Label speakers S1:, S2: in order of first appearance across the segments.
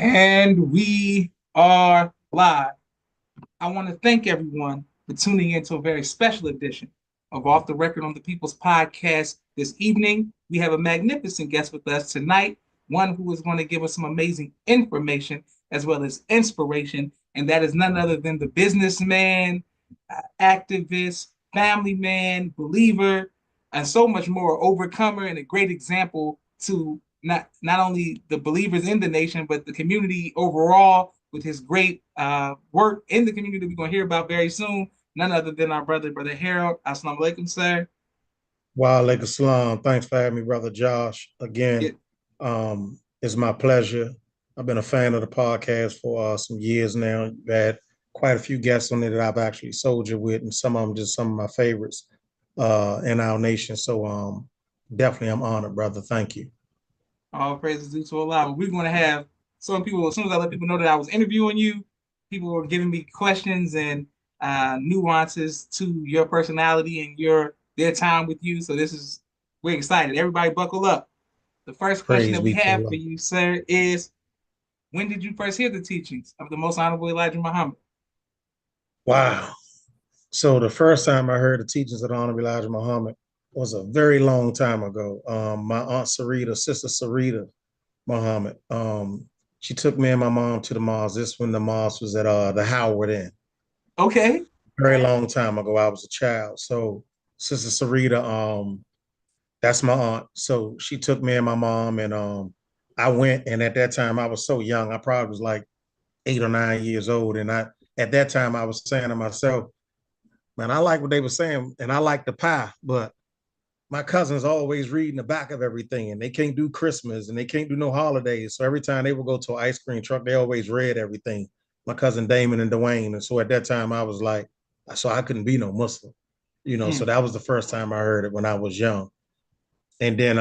S1: And we are live. I want to thank everyone for tuning in to a very special edition of Off the Record on the People's Podcast this evening. We have a magnificent guest with us tonight, one who is going to give us some amazing information as well as inspiration, and that is none other than the businessman, activist, family man, believer, and so much more, overcomer, and a great example to not only the believers in the nation, but the community overall with his great work in the community we're going to hear about very soon. None other than our brother Harold. Assalamu alaikum, sir.
S2: Wa alaikum salam. Thanks for having me, brother Josh.
S1: Yeah,
S2: Again, it's my pleasure. I've been a fan of the podcast for some years now. You've had quite a few guests on it that I've actually soldiered with, and some of them just some of my favorites in our nation. So definitely I'm honored, brother. Thank you.
S1: all praises due to Allah. But we're going to have some people, as soon as I let people know that I was interviewing you, people were giving me questions and nuances to your personality and their time with you. So we're excited. Everybody buckle up. The first question
S2: Praise
S1: that we
S2: be to
S1: have for
S2: Allah.
S1: you, sir, is when did you first hear the teachings of the Most Honorable Elijah Muhammad?
S2: Wow. So the first time I heard the teachings of the Honorable Elijah Muhammad was a very long time ago. My aunt Sarita, sister Sarita Muhammad, she took me and my mom to the mosque. This when the mosque was at the Howard Inn.
S1: Okay.
S2: Very long time ago. I was a child. So sister Sarita, that's my aunt. So she took me and my mom, and I went. And at that time, I was so young. I probably was like 8 or 9 years old. And at that time, I was saying to myself, man, I like what they were saying, and I like the pie, but my cousins always reading the back of everything, and they can't do Christmas and they can't do no holidays. So every time they would go to an ice cream truck, they always read everything. My cousin Damon and Dwayne. And so at that time, I was like, so I couldn't be no Muslim, So
S1: Mm.
S2: that was the first time I heard it when I was young. And then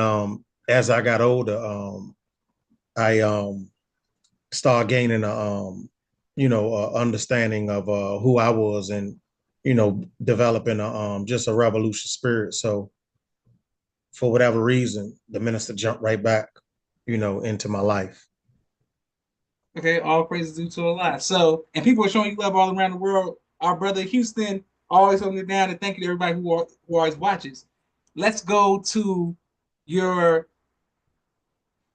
S2: as I got older, I started gaining a understanding of who I was, and developing just a revolution spirit. So for whatever reason, the minister jumped right back, into my life.
S1: Okay, all praises due to Allah. So, and people are showing you love all around the world. Our brother Houston always holding it down, and thank you to everybody who always watches. Let's go to your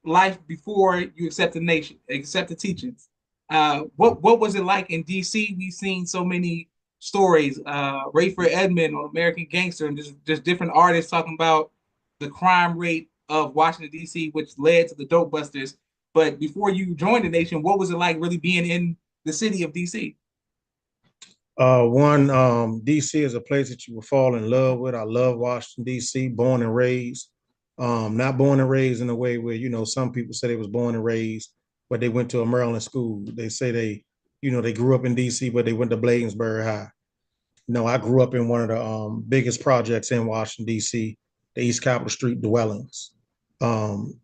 S1: life before you accept the nation, accept the teachings. What was it like in DC? We've seen so many stories. Rayford Edmond on American Gangster, and just different artists talking about the crime rate of Washington D.C., which led to the dope busters. But before you joined the nation, what was it like really being in the city of D.C.?
S2: One, DC is a place that you will fall in love with. I love Washington, DC, born and raised. Not born and raised in a way where, some people say they was born and raised, but they went to a Maryland school. They say they grew up in DC, but they went to Bladensburg High. No, I grew up in one of the biggest projects in Washington, D.C., the East Capitol Street dwellings.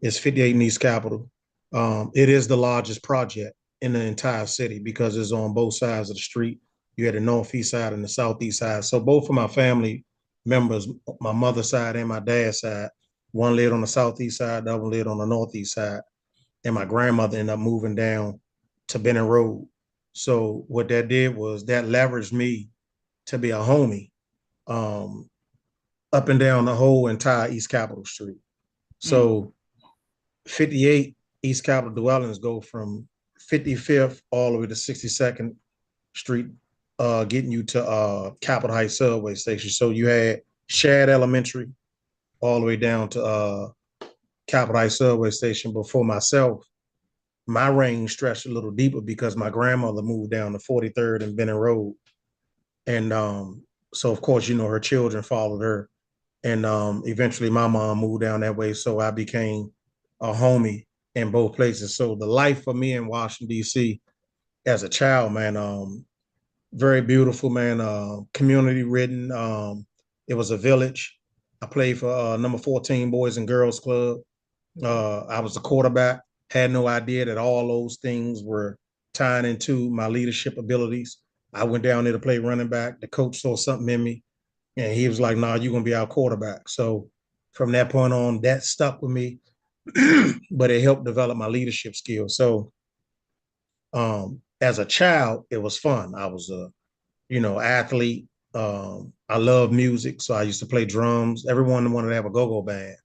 S2: It's 58 in East Capitol. It is the largest project in the entire city because it's on both sides of the street. You had the northeast side and the southeast side. So both of my family members, my mother's side and my dad's side, one lived on the southeast side, the other one lived on the northeast side. And my grandmother ended up moving down to Benning Road. So what that did was that leveraged me to be a homie um, up and down the whole entire East Capitol Street.
S1: Mm.
S2: So 58 East Capitol dwellings go from 55th all the way to 62nd Street, getting you to Capitol Heights subway station. So you had Shad Elementary all the way down to Capitol Heights subway station. But for myself, my range stretched a little deeper because my grandmother moved down to 43rd and Benning Road. And so, of course, her children followed her. And eventually my mom moved down that way. So I became a homie in both places. So the life for me in Washington, D.C. as a child, man, very beautiful, man. Community ridden. It was a village. I played for number 14 Boys and Girls Club. I was the quarterback. Had no idea that all those things were tying into my leadership abilities. I went down there to play running back. The coach saw something in me, and he was like, "Nah, you're gonna be our quarterback." So from that point on, that stuck with me, but it helped develop my leadership skills. So As a child, it was fun. I was a, athlete. I love music, so I used to play drums. Everyone wanted to have a go-go band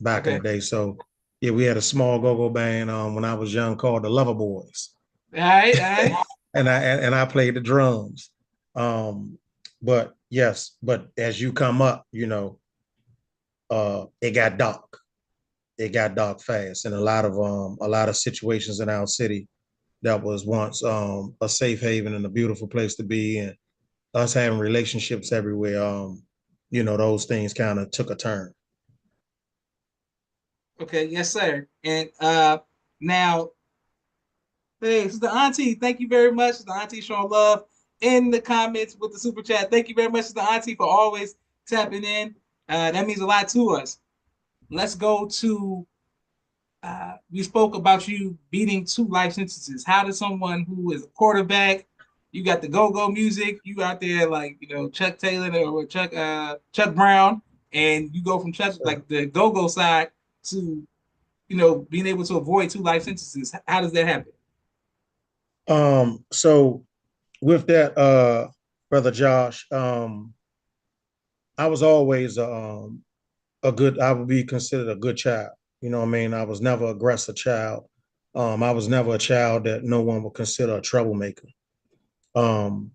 S2: back in the
S1: Okay.
S2: day. So yeah, we had a small go-go band when I was young called the Lover Boys,
S1: All right. All right.
S2: and I played the drums. Um, but yes, but as you come up, it got dark. It got dark fast, and a lot of situations in our city that was once a safe haven and a beautiful place to be, and us having relationships everywhere. Those things kind of took a turn.
S1: Okay. Yes, sir. And now, hey, Sister Auntie, thank you very much. Sister Auntie showing love in the comments with the super chat. Thank you very much, Sister Auntie, for always tapping in. That means a lot to us. Let's go to we spoke about you beating 2 life sentences. How does someone who is a quarterback, you got the go-go music, you out there like Chuck Taylor or Chuck Brown, and you go from Chuck
S2: So,
S1: like the go-go side to being able to avoid 2 life sentences. How does that happen?
S2: so with that, brother Josh, I was always I would be considered a good child. You know what I mean? I was never aggressive child. I was never a child that no one would consider a troublemaker. Um,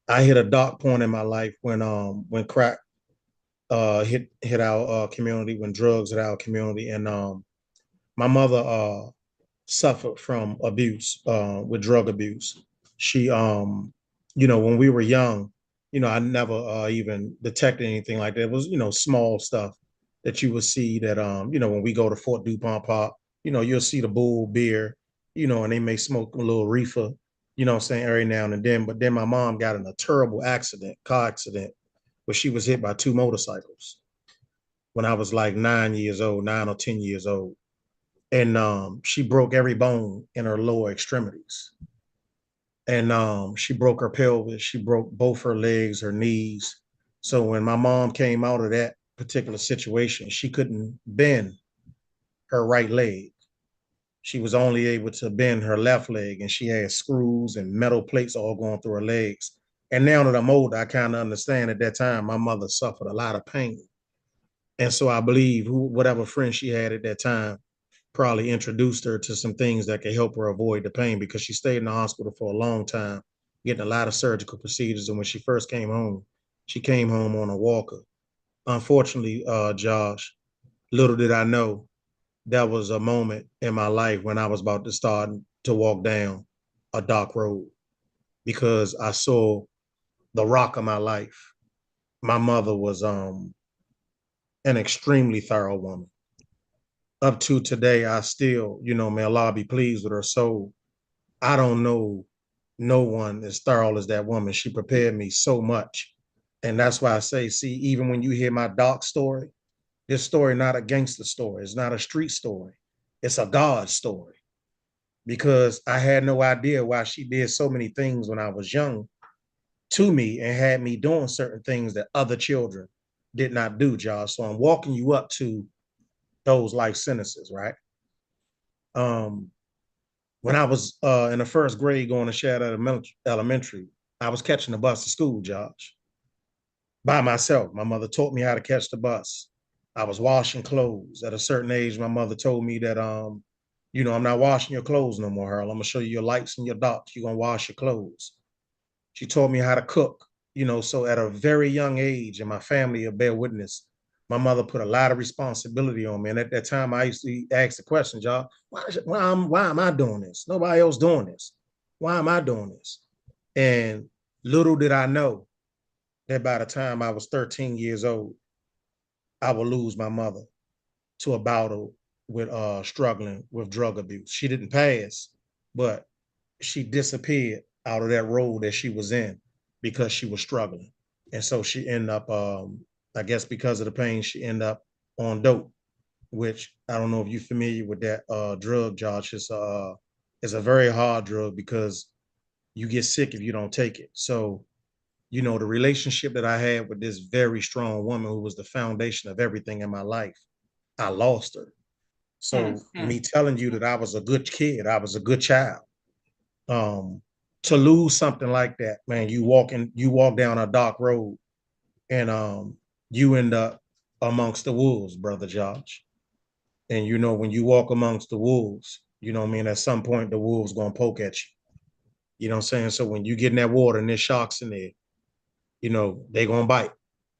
S2: I hit a dark point in my life when crack hit our community, when drugs hit our community, and my mother suffered from abuse with drug abuse. She when we were young, I never even detected anything like that. It was small stuff that you would see that when we go to Fort DuPont Park, you'll see the bull beer, and they may smoke a little reefer, what I'm saying, every now and then. But then my mom got in a terrible car accident, where she was hit by 2 motorcycles when I was like 9 years old, 9 or 10 years old. And she broke every bone in her lower extremities. And she broke her pelvis. She broke both her legs, her knees. So when my mom came out of that particular situation, she couldn't bend her right leg. She was only able to bend her left leg, and she had screws and metal plates all going through her legs. And now that I'm older, I kind of understand at that time my mother suffered a lot of pain. And so I believe whatever friend she had at that time probably introduced her to some things that could help her avoid the pain, because she stayed in the hospital for a long time, getting a lot of surgical procedures. And when she first came home, she came home on a walker. Unfortunately, Josh, little did I know that was a moment in my life when I was about to start to walk down a dark road, because I saw the rock of my life. My mother was an extremely thorough woman. Up to today, I still, may Allah be pleased with her soul. I don't know no one as thorough as that woman. She prepared me so much. And that's why I say, see, even when you hear my dark story, this story not a gangster story. It's not a street story. It's a God story, because I had no idea why she did so many things when I was young to me, and had me doing certain things that other children did not do, Josh. So I'm walking you up to those life sentences, right? Um, when I was in the first grade going to Shadow Elementary, I was catching the bus to school, Josh, by myself. My mother taught me how to catch the bus. I was washing clothes. At a certain age, my mother told me that, I'm not washing your clothes no more, Harold. I'm gonna show you your lights and your darks. You're gonna wash your clothes. She taught me how to cook, so at a very young age, and my family will bear witness, my mother put a lot of responsibility on me. And at that time, I used to ask the question, y'all, why am I doing this? Nobody else doing this. Why am I doing this? And little did I know that by the time I was 13 years old, I would lose my mother to a battle with struggling with drug abuse. She didn't pass, but she disappeared out of that role that she was in because she was struggling. And so she ended up, I guess because of the pain, she ended up on dope, which I don't know if you're familiar with that drug, Josh. It's a very hard drug, because you get sick if you don't take it. So, the relationship that I had with this very strong woman, who was the foundation of everything in my life, I lost her. So
S1: Hmm.
S2: me telling you that I was a good kid, I was a good child, To lose something like that, man, you walk down a dark road and you end up amongst the wolves, brother Josh. And you know, when you walk amongst the wolves, you know what I mean, at some point the wolves gonna poke at you. You know what I'm saying? So when you get in that water and there's sharks in there, you know, they gonna bite.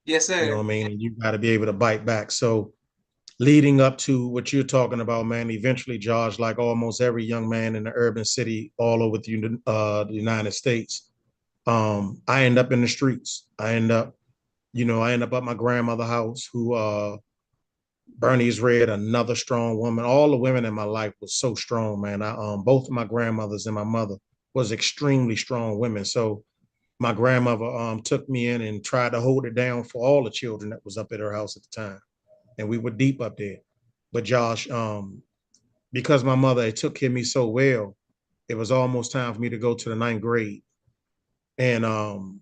S1: Yes,
S2: You know
S1: sir.
S2: what I mean? And you gotta be able to bite back. So leading up to what you're talking about, man, eventually, Josh, like almost every young man in the urban city all over the United States, I end up in the streets. I end up at my grandmother's house, who Bernice Red, another strong woman. All the women in my life was so strong, man. Both of my grandmothers and my mother was extremely strong women. So my grandmother took me in and tried to hold it down for all the children that was up at her house at the time, and we were deep up there. But Josh, because my mother had took care of me so well, it was almost time for me to go to the ninth grade, and the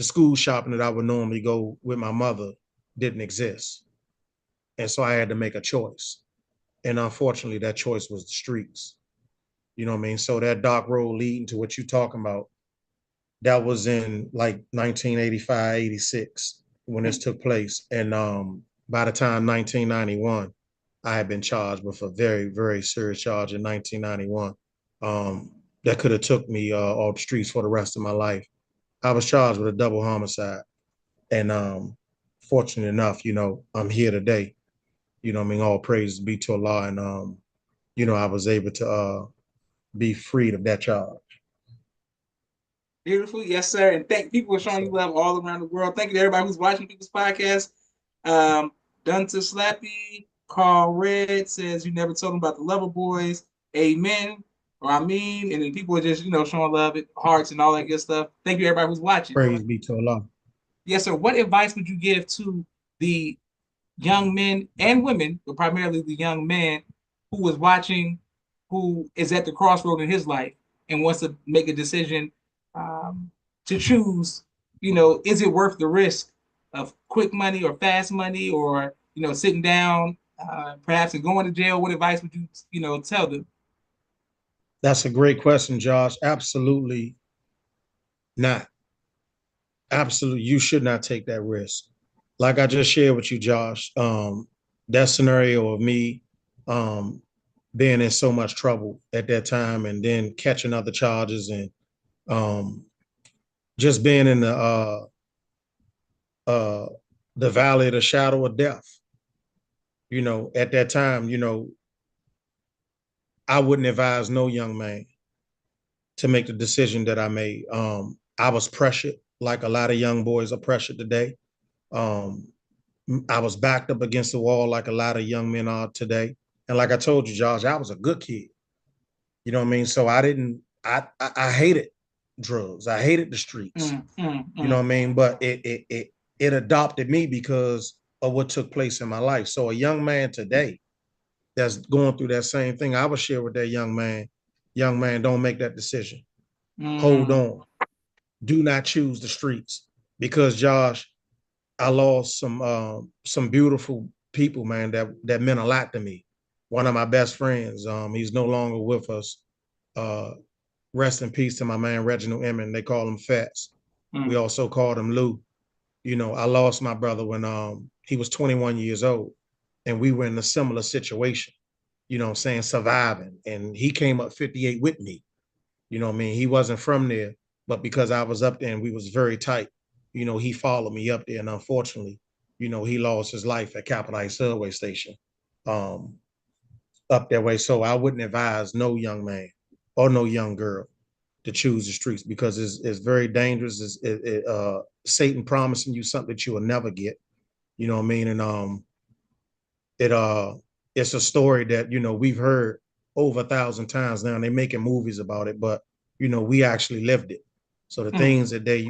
S2: school shopping that I would normally go with my mother didn't exist, and so I had to make a choice. And unfortunately, that choice was the streets. You know what I mean? So that dark road leading to what you're talking about, that was in like 1985, 86 when this took place. And by the time 1991, I had been charged with a very, very serious charge in 1991. That could have took me off the streets for the rest of my life. I was charged with a double homicide. And fortunate enough, you know, I'm here today. You know what I mean? All praise be to Allah. And, you know, I was able to be freed of that charge.
S1: Beautiful. Yes, sir. And thank people for showing you
S2: So
S1: love all around the world. Thank you to everybody who's watching People's Podcast. Dunta Slappy, Carl Red says you never told them about the Lover Boys. Amen. Or I mean, and then people are just, showing love, hearts, and all that good stuff. Thank you, everybody who's watching.
S2: praise be to Allah.
S1: Yes, sir. What advice would you give to the young men and women, but primarily the young man who was watching, who is at the crossroad in his life and wants to make a decision to choose, is it worth the risk of quick money or fast money or, sitting down perhaps and going to jail? What advice would you, tell them?
S2: That's a great question, Josh. Absolutely not. Absolutely. You should not take that risk. Like I just shared with you, Josh, that scenario of me um, being in so much trouble at that time and then catching other charges and um, just being in uh, the valley of the shadow of death. You know, at that time, you know, I wouldn't advise no young man to make the decision that I made. I was pressured, like a lot of young boys are pressured today. Um, I was backed up against the wall, like a lot of young men are today. And like I told you, Josh, I was a good kid. You know what I mean? So I didn't. I hated drugs. I hated the streets. You know what I mean? But it adopted me because of what took place in my life. So a young man today that's going through that same thing, I would share with that young man. Young man, don't make that decision. Hold on. Do not choose the streets because Josh, I lost some beautiful people, man, that meant a lot to me. One of my best friends, he's no longer with us. Uh, rest in peace to my man Reginald Emmon. They call him Fats. We also called him Lou. You know, I lost my brother when he was 21 years old, and we were in a similar situation. You know what I'm saying, surviving, and he came up 58 with me. You know what I mean? He wasn't from there, but because I was up there and we was very tight, you know, he followed me up there. And unfortunately, you know, he lost his life at Capitol Heights subway station um, up that way. So I wouldn't advise no young man or no young girl to choose the streets because it's very dangerous. Satan promising you something that you will never get. You know what I mean? And it it's a story that you know we've heard over 1,000 times now, and they're making movies about it, but you know we actually lived it. So the things that they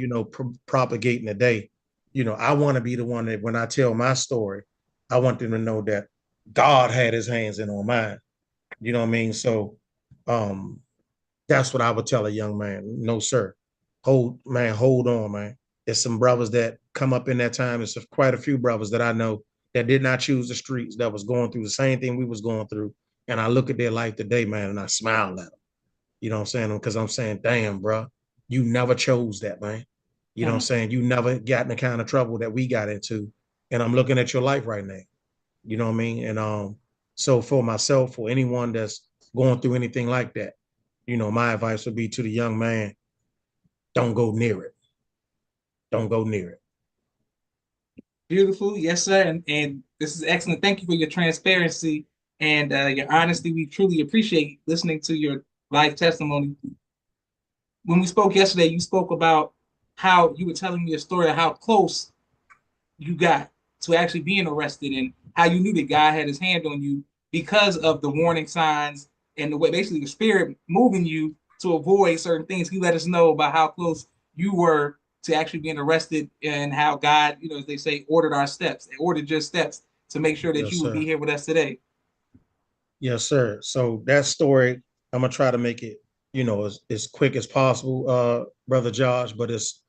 S2: propagating today, you know, I want to be the one that when I tell my story, I want them to know that God had His hands in on mine. You know what I mean? So um, that's what I would tell a young man. No, sir. Hold on, man. There's some brothers that come up in that time. There's quite a few brothers that I know that did not choose the streets, that was going through the same thing we was going through. And I look at their life today, man, and I smile at them. You know what I'm saying? Because I'm saying, damn, bro, you never chose that, man. You know what I'm
S1: Mm.
S2: saying? You never got in the kind of trouble that we got into. And I'm looking at your life right now. You know what I mean? And so for myself, for anyone that's going through anything like that, my advice would be to the young man, don't go near it. Don't go near it.
S1: Beautiful, yes, sir. And this is excellent. Thank you for your transparency and your honesty. We truly appreciate listening to your life testimony. When we spoke yesterday, you spoke about how you were telling me a story of how close you got to actually being arrested and how you knew that God had his hand on you because of the warning signs and the way basically the spirit moving you to avoid certain things. He let us know about how close you were to actually being arrested and how God, as they say, ordered our steps, ordered your steps to make sure that
S2: Yes,
S1: you would be
S2: sir.
S1: here with us today.
S2: Yes, sir. So that story, I'm gonna try to make it, as quick as possible, brother Josh, but it's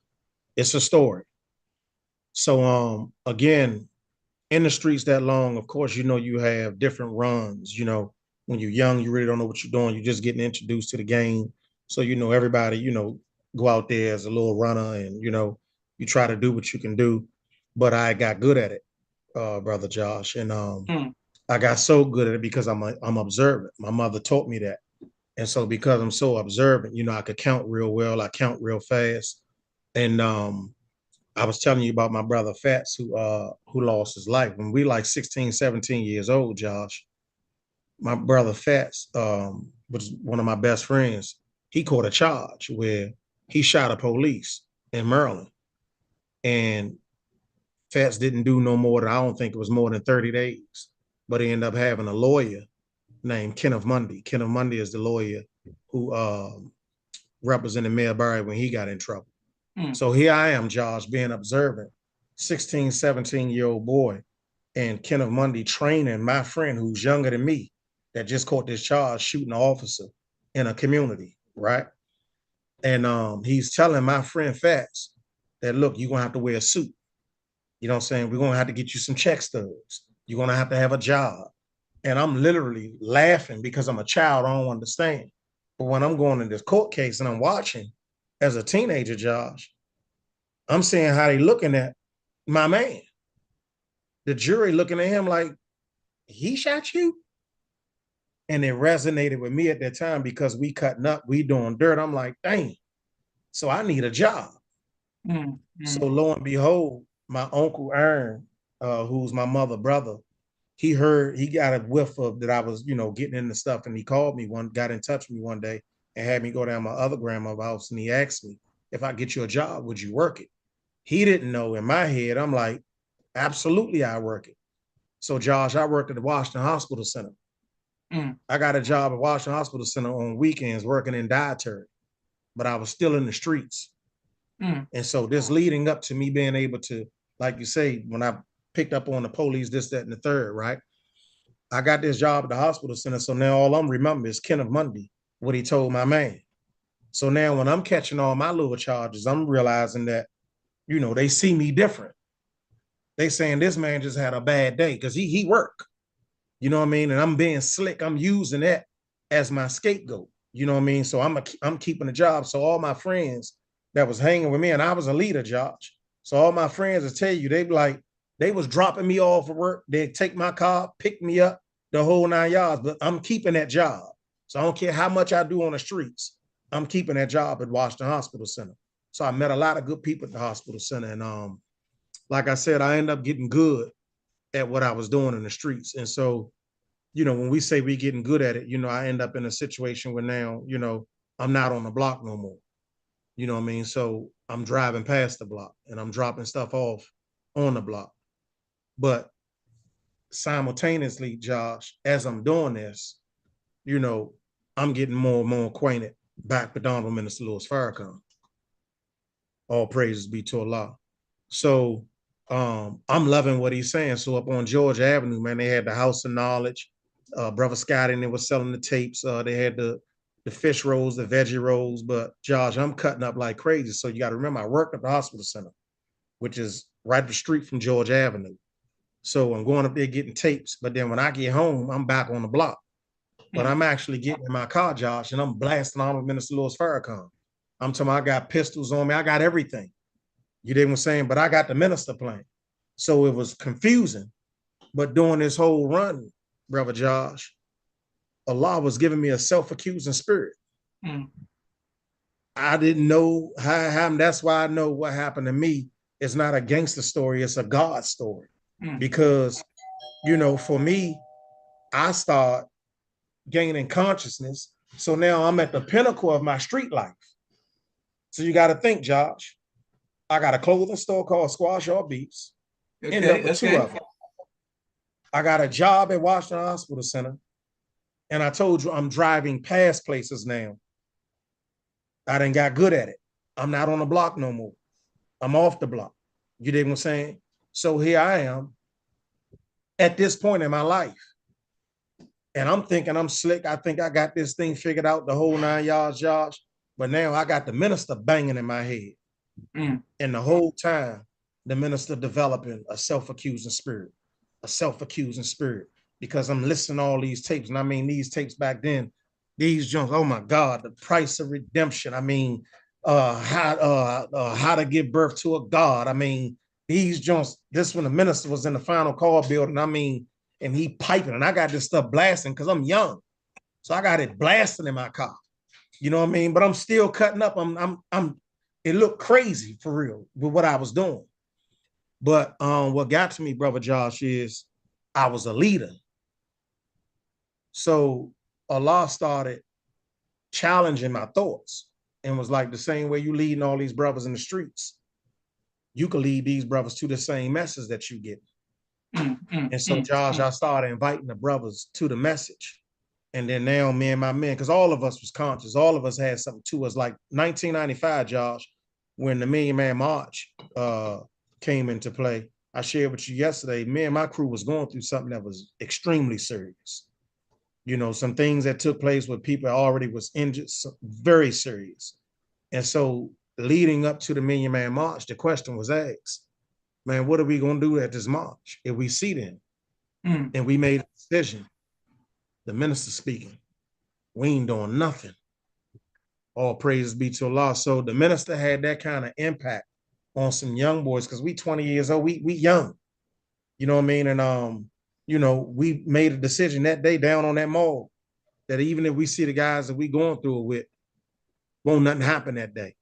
S2: a story. So again, in the streets that long, of course, you have different runs. When you're young, you really don't know what you're doing. You're just getting introduced to the game. So everybody, go out there as a little runner and you try to do what you can do. But I got good at it, brother Josh. And
S1: Mm,
S2: I got so good at it because I'm observant. My mother taught me that. And so because I'm so observant, I could count real well. I count real fast. And I was telling you about my brother Fats who lost his life when we like 16, 17 years old, Josh. My brother Fats was one of my best friends. He caught a charge where he shot a police in Maryland. And Fats didn't do no more than, I don't think it was more than 30 days. But he ended up having a lawyer named Kenneth Mundy. Kenneth Mundy is the lawyer who represented Mayor Barry when he got in trouble.
S1: mm,
S2: So here I am, Josh, being observant, 16, 17-year-old boy, and Kenneth Mundy training my friend who's younger than me that just caught this charge shooting an officer in a community, right? And he's telling my friend Fats that, look, you're going to have to wear a suit. You know what I'm saying? We're going to have to get you some check stubs. You're going to have a job. And I'm literally laughing because I'm a child. I don't understand. But when I'm going in this court case and I'm watching as a teenager, Josh, I'm seeing how they looking at my man. The jury looking at him like, he shot you? And it resonated with me at that time because we cutting up, we doing dirt. I'm like, dang. So I need a job.
S1: mm,
S2: So
S1: mm,
S2: lo and behold, my uncle Aaron, who's my mother brother, he got a whiff of that I was, getting into stuff. And he called me got in touch with me one day and had me go down my other grandmother's house. And he asked me, if I get you a job, would you work it? He didn't know. In my head, I'm like, absolutely, I work it. So, Josh, I worked at the Washington Hospital Center.
S1: mm,
S2: I got a job at Washington Hospital Center on weekends working in dietary, but I was still in the streets.
S1: mm,
S2: And so this leading up to me being able to, like you say, when I picked up on the police, this, that, and the third, right? I got this job at the hospital center. So now all I'm remembering is Kenneth Mundy, what he told my man. So now when I'm catching all my little charges, I'm realizing that, they see me different. They saying this man just had a bad day because he work. You know what I mean? And I'm being slick. I'm using that as my scapegoat. You know what I mean? So I'm keeping the job. So all my friends that was hanging with me, and I was a leader, Josh. So all my friends will tell you, they be like, they was dropping me off for work. They'd take my car, pick me up, the whole 9 yards, but I'm keeping that job. So I don't care how much I do on the streets. I'm keeping that job at Washington Hospital Center. So I met a lot of good people at the hospital center. And like I said, I ended up getting good at what I was doing in the streets. And so when we say we getting good at it, I end up in a situation where now, I'm not on the block no more. You know what I mean? So I'm driving past the block and I'm dropping stuff off on the block. But simultaneously, Josh, as I'm doing this, you know, I'm getting more and more acquainted back with Honorable Minister Louis Farrakhan. All praises be to Allah. So I'm loving what he's saying. So up on Georgia Avenue, man, they had the House of Knowledge. Brother Scott and they was selling the tapes. They had the fish rolls, the veggie rolls. But Josh, I'm cutting up like crazy. So you got to remember, I worked at the hospital center, which is right up the street from Georgia Avenue. So I'm going up there getting tapes. But then when I get home, I'm back on the block. but I'm actually getting in my car, Josh, and I'm blasting on Minister Louis Farrakhan. I'm talking about I got pistols on me. I got everything. You dig what I'm saying? But I got the minister playing. So it was confusing. But during this whole run, Brother Josh, Allah was giving me a self-accusing spirit.
S1: Mm.
S2: I didn't know how it happened. That's why I know what happened to me. It's not a gangster story, it's a God story.
S1: Mm.
S2: Because, for me, I start gaining consciousness. So now I'm at the pinnacle of my street life. So you got to think, Josh, I got a clothing store called Squash All Beats. End up with two of them. I got a job at Washington Hospital Center. And I told you I'm driving past places now. I done got good at it. I'm not on the block no more. I'm off the block. You dig what I'm saying? So here I am at this point in my life. And I'm thinking I'm slick. I think I got this thing figured out, the whole 9 yards, Josh. But now I got the minister banging in my head.
S1: Mm.
S2: And the whole time, the minister developing a self-accusing spirit, because I'm listening to all these tapes. And I mean, these tapes back then, these junks, oh my God, the price of redemption. I mean, how to give birth to a God. I mean, these junks, this when the minister was in the final call building, I mean, and he piping, and I got this stuff blasting because I'm young. So I got it blasting in my car. You know what I mean? But I'm still cutting up. It looked crazy for real with what I was doing. But what got to me, Brother Josh, is I was a leader. So Allah started challenging my thoughts and was like, the same way you leading all these brothers in the streets, you can lead these brothers to the same message that you get. And so, Josh, I started inviting the brothers to the message. And then now me and my men, because all of us was conscious, all of us had something to us. Like 1995, Josh, when the Million Man March came into play, I shared with you yesterday, me and my crew was going through something that was extremely serious. Some things that took place where people already was injured, very serious. And so leading up to the Million Man March, the question was asked, man, what are we going to do at this march if we see them? And we made a decision. The minister speaking, we ain't doing nothing. All praises be to Allah. So the minister had that kind of impact on some young boys, because we 20 years old, we young. You know what I mean? And we made a decision that day down on that mall that even if we see the guys that we going through it with, won't nothing happen that day.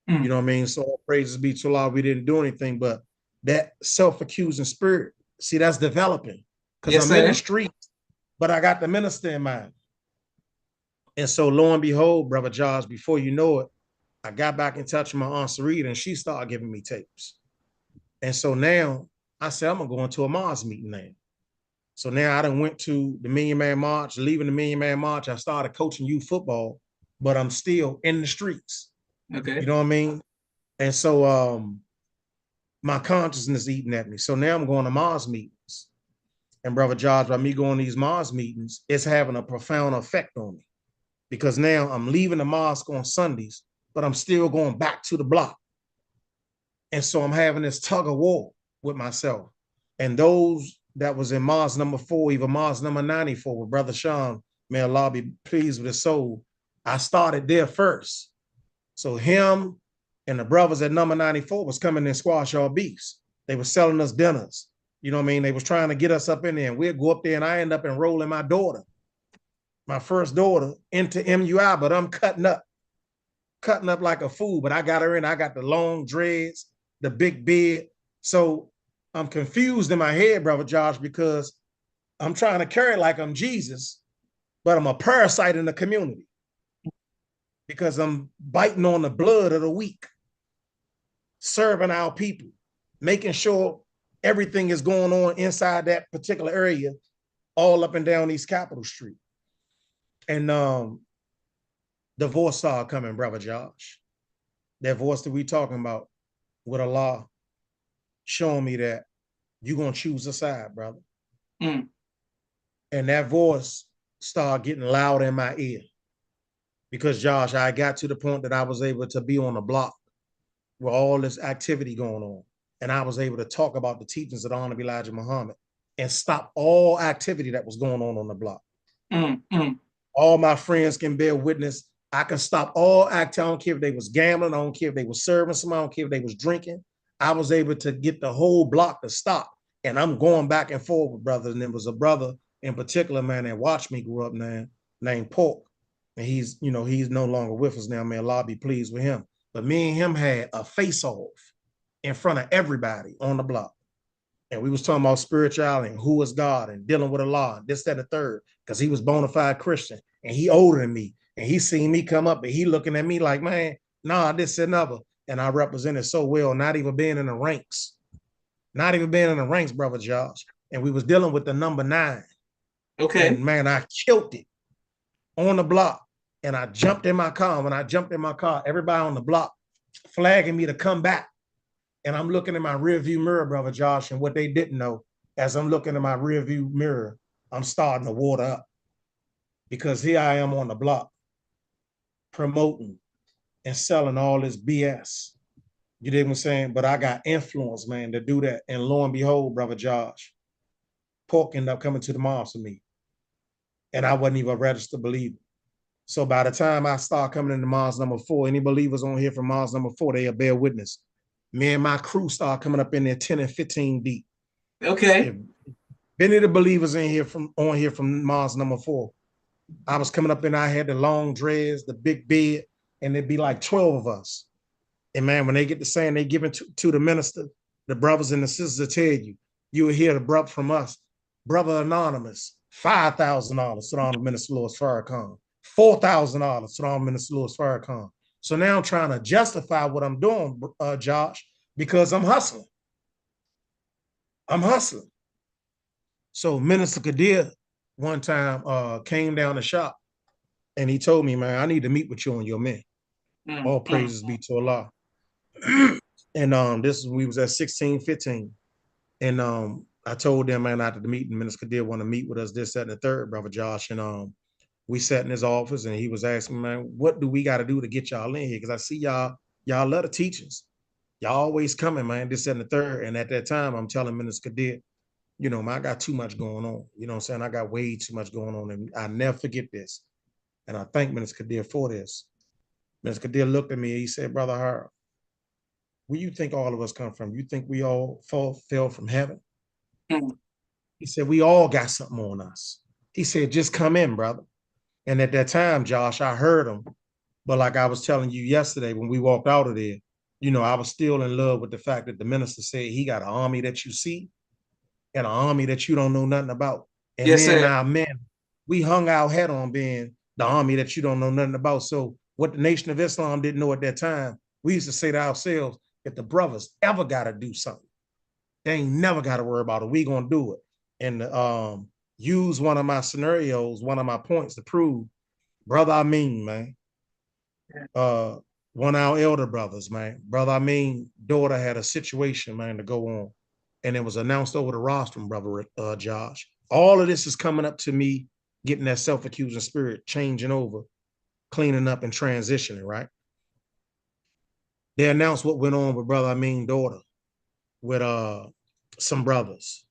S2: You know what I mean? So all praises be to Allah, we didn't do anything, but that self-accusing spirit, see, that's developing. Because I'm in the street, but I got the minister in mind. And so lo and behold, Brother Josh, before you know it, I got back in touch with my Aunt Sarita, and she started giving me tapes. And so now I said, I'm going to go into a Mars meeting now. So now I done went to the Million Man March. Leaving the Million Man March, I started coaching youth football, but I'm still in the streets.
S1: Okay.
S2: You know what I mean? And so my consciousness eating at me. So now I'm going to Mars meetings. And Brother George, by me going to these Mars meetings, it's having a profound effect on me. Because now I'm leaving the mosque on Sundays, but I'm still going back to the block. And so I'm having this tug of war with myself. And those that was in Mars number 4, even Mars number 94 with Brother Sean, may Allah be pleased with his soul, I started there first. So him and the brothers at number 94 was coming in Squash All Beats. They were selling us dinners. You know what I mean? They was trying to get us up in there, and we'd go up there, and I end up enrolling my first daughter, into MUI, but I'm cutting up like a fool, but I got her in. I got the long dreads, the big beard. So I'm confused in my head, Brother Josh, because I'm trying to carry like I'm Jesus, but I'm a parasite in the community because I'm biting on the blood of the weak, serving our people, making sure everything is going on inside that particular area, all up and down East Capitol Street. And the voice started coming, Brother Josh. That voice that we talking about with Allah showing me that you're going to choose a side, brother. And that voice started getting loud in my ear. Because, Josh, I got to the point that I was able to be on a block with all this activity going on. And I was able to talk about the teachings of the Honorable Elijah Muhammad and stop all activity that was going on the block. All my friends can bear witness. I can stop all activity. I don't care if they was gambling. I don't care if they was serving someone. I don't care if they was drinking. I was able to get the whole block to stop. And I'm going back and forth with brothers. And there was a brother in particular, man, that watched me grow up, man, named Pork. And he's no longer with us now, man. Allah be pleased with him. But me and him had a face-off in front of everybody on the block. And we was talking about spirituality and who is God and dealing with Allah, this, that, and the third, because he was bona fide Christian and he older than me. And he seen me come up and he looking at me like, man, nah, this and another. And I represented so well, not even being in the ranks. Not even being in the ranks, brother Josh. And we was dealing with the number 9.
S1: Okay.
S2: And man, I killed it on the block. And I jumped in my car. When I jumped in my car, everybody on the block flagging me to come back. And I'm looking in my rear view mirror, brother Josh, and what they didn't know, as I'm looking in my rear view mirror, I'm starting to water up because here I am on the block promoting and selling all this BS. You dig what I'm saying? But I got influence, man, to do that. And lo and behold, brother Josh, Pork ended up coming to the mosque with me. And I wasn't even a registered believer. So by the time I start coming into mosque number 4, any believers on here from mosque number 4, they'll bear witness. Me and my crew start coming up in there 10 and 15 deep.
S1: Okay.
S2: If any of the believers in here from mosque number 4, I was coming up and I had the long dreads, the big beard, and there'd be like 12 of us. And man, when they get to saying they give it to the minister, the brothers and the sisters will tell you, you will hear the brother from us, Brother Anonymous, $5,000 to the Honorable Minister Louis Farrakhan, $4,000 to the Honorable Minister Louis Farrakhan. So now I'm trying to justify what I'm doing, Josh, because I'm hustling. I'm hustling. So Minister Kadir one time came down the shop and he told me, man, I need to meet with you and your men. All praises be to Allah. And we was at 16, 15. And I told them, man, after the meeting, Minister Kadir want to meet with us, this, that, and the third, brother Josh. And we sat in his office and he was asking, man, what do we got to do to get y'all in here? Because I see y'all love the teachings. Y'all always coming, man, this, that, and the third. And at that time, I'm telling Minister Kadir, you know, man, I got too much going on. You know what I'm saying? I got way too much going on. And I never forget this. And I thank Minister Kadir for this. Minister Kadir looked at me and he said, Brother Harold, where you think all of us come from? You think we all fell from heaven? He said, we all got something on us. He said, just come in, brother. And at that time, Josh, I heard him. But like I was telling you yesterday, when we walked out of there, you know, I was still in love with the fact that the minister said he got an army that you see and an army that you don't know nothing about. And
S1: yes,
S2: me and our men, we hung our head on being the army that you don't know nothing about. So what the Nation of Islam didn't know at that time, we used to say to ourselves, if the brothers ever got to do something, they ain't never got to worry about it. We gonna do it. And use one of my scenarios, one of my points to prove, brother Amin, man. One of our elder brothers, man. Brother Amin, daughter had a situation, man, to go on. And it was announced over the rostrum, brother Josh. All of this is coming up to me, getting that self-accusing spirit, changing over, cleaning up and transitioning, right? They announced what went on with brother Amin's daughter with some brothers.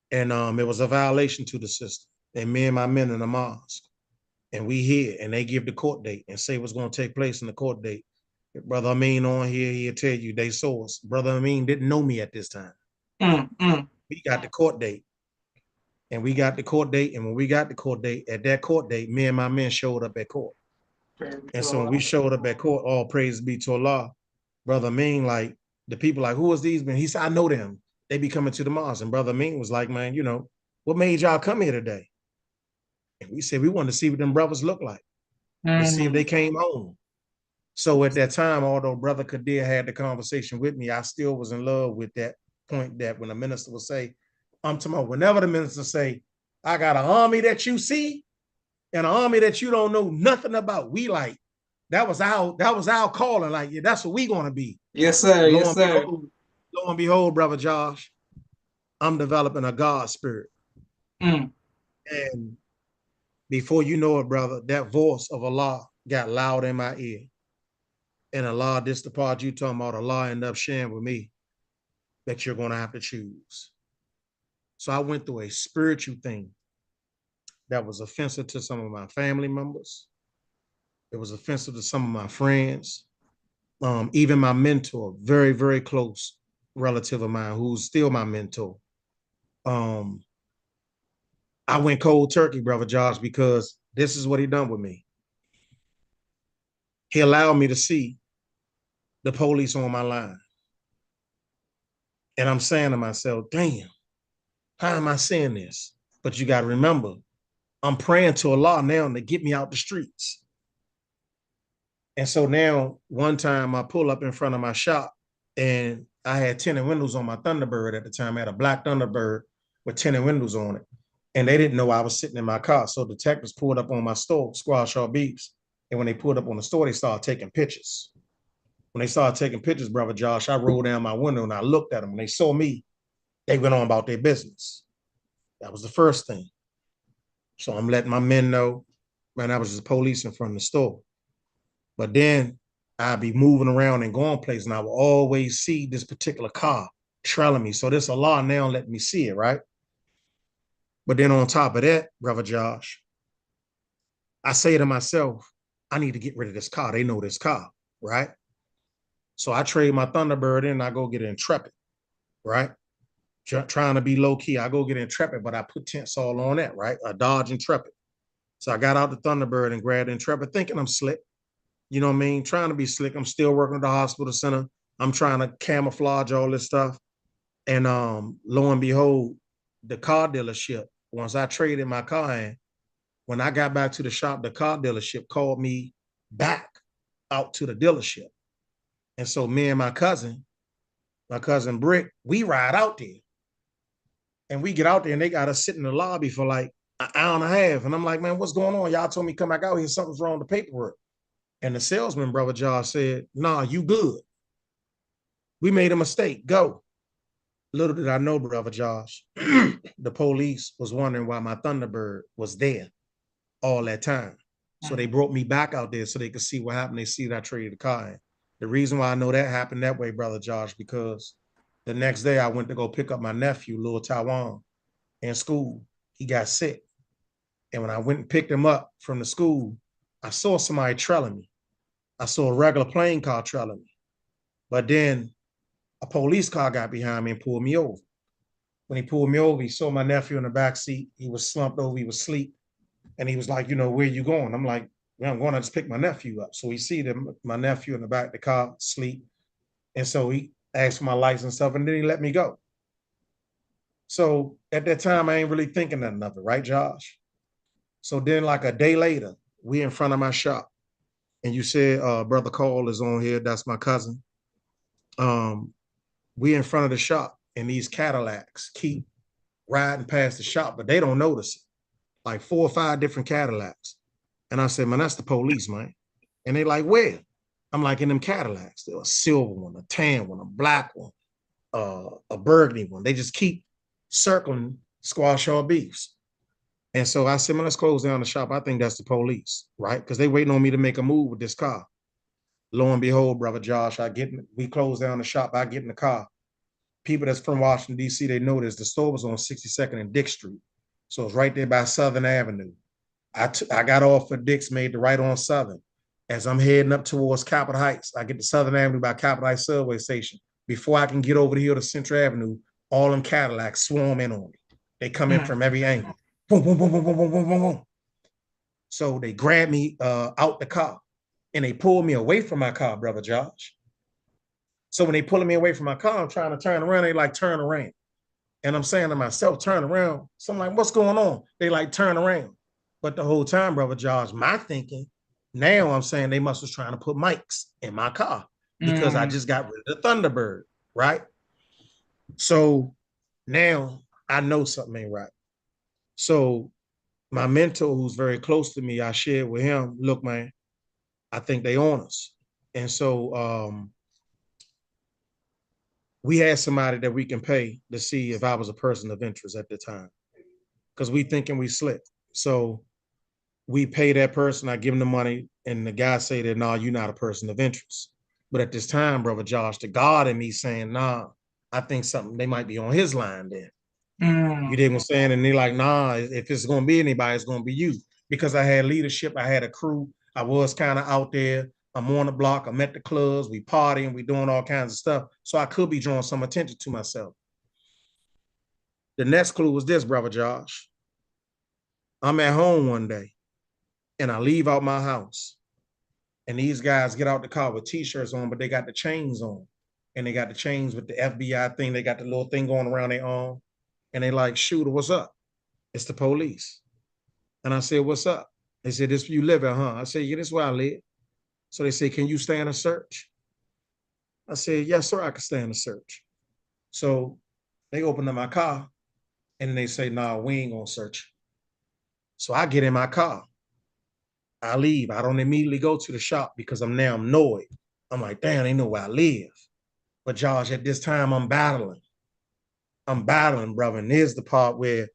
S2: And it was a violation to the system. And me and my men in the mosque, and we here, and they give the court date and say what's going to take place in the court date. If Brother Amin on here, he'll tell you they saw us. Brother Amin didn't know me at this time. We got the court date. And we got the court date. And when we got the court date, at that court date, me and my men showed up at court. And so when we showed up at court, all praise be to Allah, Brother Amin, like, the people like, who is these men? He said, I know them. They be coming to the mosque. And Brother Amin was like, man, you know, what made y'all come here today? And we said, we wanted to see what them brothers look like, to see if they came home. So at that time, although Brother Kadir had the conversation with me, I still was in love with that point that when the minister would say, I'm talking about whenever the minister say, I got an army that you see and an army that you don't know nothing about. We like, that was our calling. Like, yeah, that's what we gonna be.
S1: Yes, sir. Yes, sir.
S2: Lo and behold, Brother Josh, I'm developing a God spirit. And before you know it, brother, that voice of Allah got loud in my ear. And Allah, this the part you talking about, Allah ended up sharing with me that you're going to have to choose. So I went through a spiritual thing that was offensive to some of my family members. It was offensive to some of my friends. Even my mentor, very, very close relative of mine, who's still my mentor. Um, I went cold turkey, brother Josh, because this is what he done with me. He allowed me to see the police on my line. And I'm saying to myself, damn, how am I seeing this? But you got to remember, I'm praying to Allah now to get me out the streets. And so now, one time I pull up in front of my shop and I had tinted windows on my Thunderbird at the time. I had a black Thunderbird with tinted windows on it. And they didn't know I was sitting in my car. So detectives pulled up on my store, Squad Shaw Beeps. And when they pulled up on the store, they started taking pictures. When they started taking pictures, brother Josh, I rolled down my window and I looked at them. When they saw me, they went on about their business. That was the first thing. So I'm letting my men know, man, I was just police in front of the store. But then I'd be moving around and going places, and I would always see this particular car trailing me. So this Allah now let me see it, right? But then on top of that, brother Josh, I say to myself, I need to get rid of this car. They know this car, right? So I trade my Thunderbird in and I go get an Intrepid, right? Trying to be low key. I go get an Intrepid, but I put tents all on that, right? A Dodge Intrepid. So I got out the Thunderbird and grabbed the Intrepid thinking I'm slick. You know what I mean? Trying to be slick. I'm still working at the hospital center. I'm trying to camouflage all this stuff. And lo and behold, the car dealership, once I traded my car in, when I got back to the shop, the car dealership called me back out to the dealership. And so me and my cousin Brick, we ride out there. And we get out there and they got us sitting in the lobby for like an hour and a half. And I'm like, man, what's going on? Y'all told me come back out here. Something's wrong with the paperwork. And the salesman, brother Josh, said, nah, you good. We made a mistake. Go. Little did I know, brother Josh, the police was wondering why my Thunderbird was there all that time. So they brought me back out there so they could see what happened. They see that I traded the car in. The reason why I know that happened that way, brother Josh, because the next day I went to go pick up my nephew, Lil Taiwan, in school. He got sick. And when I went and picked him up from the school, I saw somebody trailing me. I saw a regular plane car trailing me. But then a police car got behind me and pulled me over. When he pulled me over, he saw my nephew in the back seat. He was slumped over, he was asleep. And he was like, you know, where you going? I'm like, I'm going to just pick my nephew up. So he see my nephew in the back of the car, sleep. And so he asked for my license stuff, and then he let me go. So at that time, I ain't really thinking nothing of it, right, Josh? So then like a day later, we in front of my shop. And you said, Brother Cole is on here. That's my cousin. We in front of the shop, and these Cadillacs keep riding past the shop, but they don't notice it. Like 4 or 5 different Cadillacs. And I said, man, that's the police, man. And they like, where? I'm like, in them Cadillacs. There was a silver one, a tan one, a black one, a burgundy one. They just keep circling Squad Shaw Beefs. And so I said, man, let's close down the shop. I think that's the police, right? Because they waiting on me to make a move with this car. Lo and behold, brother Josh, we close down the shop. I get in the car. People that's from Washington, D.C., they noticed the store was on 62nd and Dick Street. So it's right there by Southern Avenue. I got off at Dick's, made the right on Southern. As I'm heading up towards Capitol Heights, I get to Southern Avenue by Capitol Heights subway station. Before I can get over the hill to Central Avenue, all them Cadillacs swarm in on me. They come in from every angle. Boom, boom, boom, boom, boom, boom, boom, boom, boom. So they grab me out the car and they pull me away from my car, brother Josh. So when they pulling me away from my car, I'm trying to turn around. They like, turn around. And I'm saying to myself, turn around. So I'm like, what's going on? They like, turn around. But the whole time, brother Josh, my thinking, now I'm saying they must was trying to put mics in my car because I just got rid of the Thunderbird, right? So now I know something ain't right. So my mentor, who's very close to me, I shared with him, look, man, I think they on us. And so we had somebody that we can pay to see if I was a person of interest at the time, because we thinking we slick. So we pay that person, I give him the money, and the guy say that, no, you're not a person of interest. But at this time, brother Josh, the God in me saying, nah, I think something, they might be on his line then. You
S1: Mm.
S2: dig what I'm saying? And they're like, nah, if it's gonna be anybody, it's gonna be you. Because I had leadership, I had a crew, I was kind of out there. I'm on the block, I'm at the clubs, we partying, we doing all kinds of stuff. So I could be drawing some attention to myself. The next clue was this, brother Josh. I'm at home one day and I leave out my house. And these guys get out the car with t-shirts on, but they got the chains on. And they got the chains with the FBI thing. They got the little thing going around their arm. And they like, shooter, what's up? It's the police. And I said, what's up? They said, this you live at, huh? I said, yeah, this is where I live. So they said, can you stand a search? I said, yes, sir, I can stand a search. So they open up my car and then they say, nah, we ain't gonna search. So I get in my car. I leave. I don't immediately go to the shop because I'm now annoyed. I'm like, damn, they know where I live. But Josh, at this time, I'm battling. I'm battling, brother. And here's the part where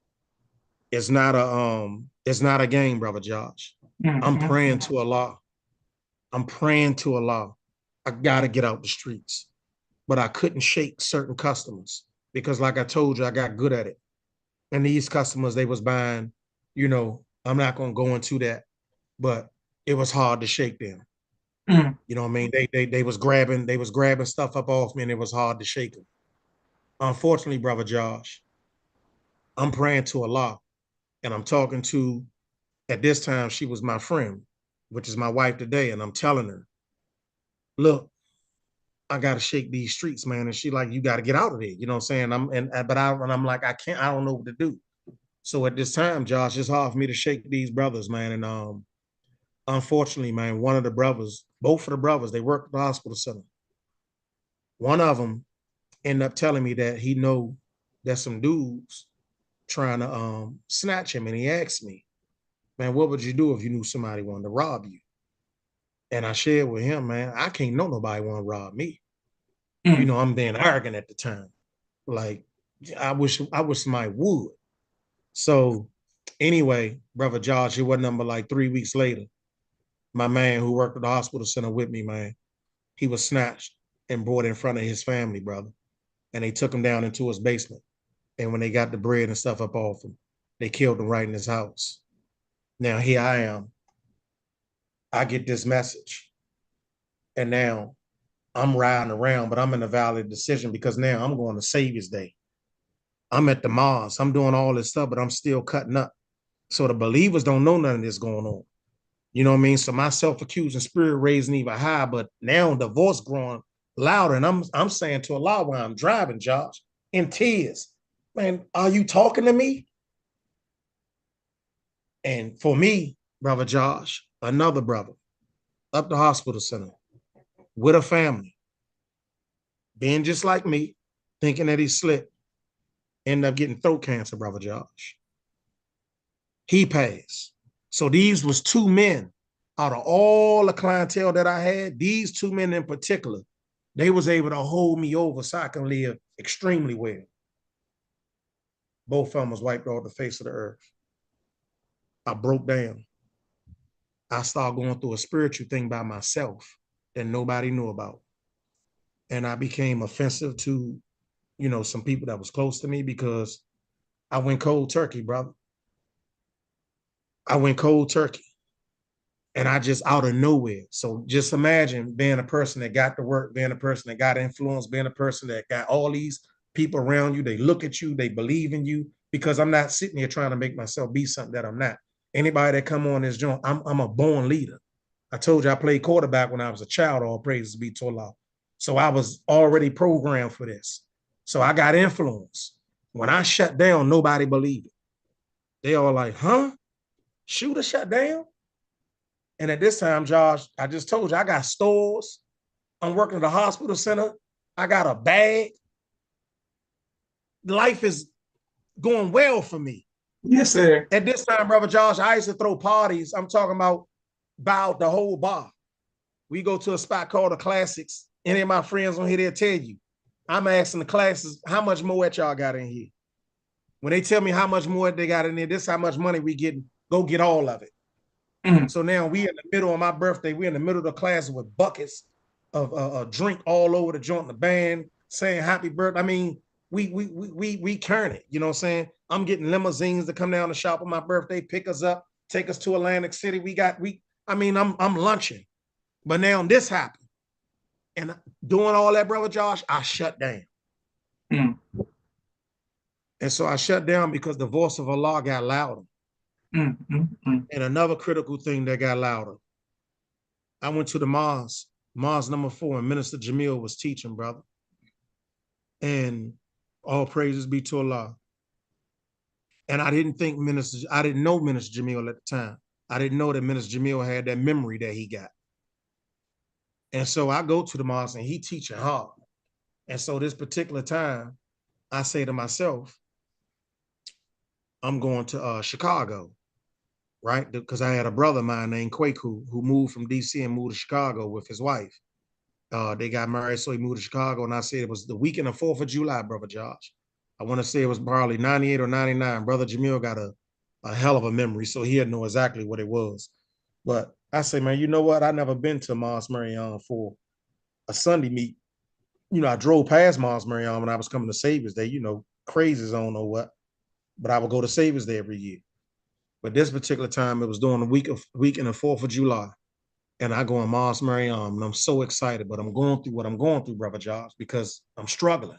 S2: it's not a game, brother Josh. I'm
S1: Mm.
S2: praying to Allah. I'm praying to Allah. I gotta get out the streets. But I couldn't shake certain customers because, like I told you, I got good at it. And these customers, they was buying, I'm not gonna go into that, but it was hard to shake them.
S1: Mm.
S2: You know what I mean? They was grabbing stuff up off me, and it was hard to shake them. Unfortunately, brother Josh, I'm praying to Allah, and I'm talking to, at this time, she was my friend, which is my wife today, and I'm telling her, look, I gotta shake these streets, man. And she like, you gotta get out of there. You know what I'm saying? I'm like, I can't, I don't know what to do. So at this time, Josh, it's hard for me to shake these brothers, man. And unfortunately, man, one of the brothers, both of the brothers, they work at the hospital center. One of them ended up telling me that he know that some dudes trying to snatch him, and he asked me, man, what would you do if you knew somebody wanted to rob you? And I shared with him, man, I can't know nobody want to rob me.
S1: Mm.
S2: I'm being arrogant at the time. Like, I wish somebody would. So anyway, brother Josh, it wasn't number like 3 weeks later. My man who worked at the hospital center with me, man, he was snatched and brought in front of his family, brother. And they took him down into his basement. And when they got the bread and stuff up off him, they killed him right in his house. Now here I am. I get this message. And now I'm riding around, but I'm in a valid decision because now I'm going to Savior's Day. I'm at the mosque. I'm doing all this stuff, but I'm still cutting up. So the believers don't know none of this going on. You know what I mean? So my self-accusing spirit raising even high, but now the voice growing louder. And I'm saying to Allah while I'm driving, Josh, in tears, man, are you talking to me? And for me, brother Josh, another brother, up the hospital center with a family, being just like me, thinking that he slipped, ended up getting throat cancer, brother Josh. He passed. So these was two men out of all the clientele that I had, these two men in particular, they was able to hold me over so I can live extremely well. Both of them was wiped off the face of the earth. I broke down. I started going through a spiritual thing by myself that nobody knew about. And I became offensive to, some people that was close to me because I went cold turkey, brother. I went cold turkey. And I just out of nowhere. So just imagine being a person that got to work, being a person that got influence, being a person that got all these people around you. They look at you, they believe in you, because I'm not sitting here trying to make myself be something that I'm not. Anybody that come on this joint, I'm a born leader. I told you I played quarterback when I was a child, all praises be to Allah. So I was already programmed for this. So I got influence. When I shut down, nobody believed it. They all like, huh? Shooter shut down? And at this time, Josh, I just told you I got stores. I'm working at the hospital center. I got a bag. Life is going well for me.
S1: Yes, sir.
S2: At this time, brother Josh, I used to throw parties. I'm talking about buy out the whole bar. We go to a spot called the Classics. Any of my friends on here, they'll tell you. I'm asking the classes, how much more at y'all got in here? When they tell me how much more they got in there, this is how much money we getting. Go get all of it.
S1: Mm.
S2: So now we in the middle of my birthday, we in the middle of the class with buckets of drink all over the joint, the band saying happy birthday. I mean, we turn it. You know what I'm saying? I'm getting limousines to come down to shop on my birthday, pick us up, take us to Atlantic City. I'm lunching. But now this happened. And doing all that, brother Josh, I shut down.
S1: Mm.
S2: And so I shut down because the voice of Allah got louder.
S1: And
S2: another critical thing that got louder. I went to the mosque number 4, and Minister Jamil was teaching, brother. And all praises be to Allah. And I didn't know Minister Jamil at the time. I didn't know that Minister Jamil had that memory that he got. And so I go to the mosque and he teaching hard. And so this particular time, I say to myself, I'm going to Chicago, right? Because I had a brother of mine named Kwaku who moved from DC and moved to Chicago with his wife. They got married, so he moved to Chicago. And I said it was the weekend of 4th of July, brother Josh. I want to say it was probably 98 or 99. Brother Jamil got a hell of a memory, so he'd know exactly what it was. But I say, man, you know what? I never been to Mons Marion for a Sunday meet. You know, I drove past Mons Marion when I was coming to Savior's Day, you know, crazy zone or what. But I would go to Savior's Day every year. But this particular time, it was during the weekend of 4th of July. And I go in Mons Marion, and I'm so excited, but I'm going through what I'm going through, brother Josh, because I'm struggling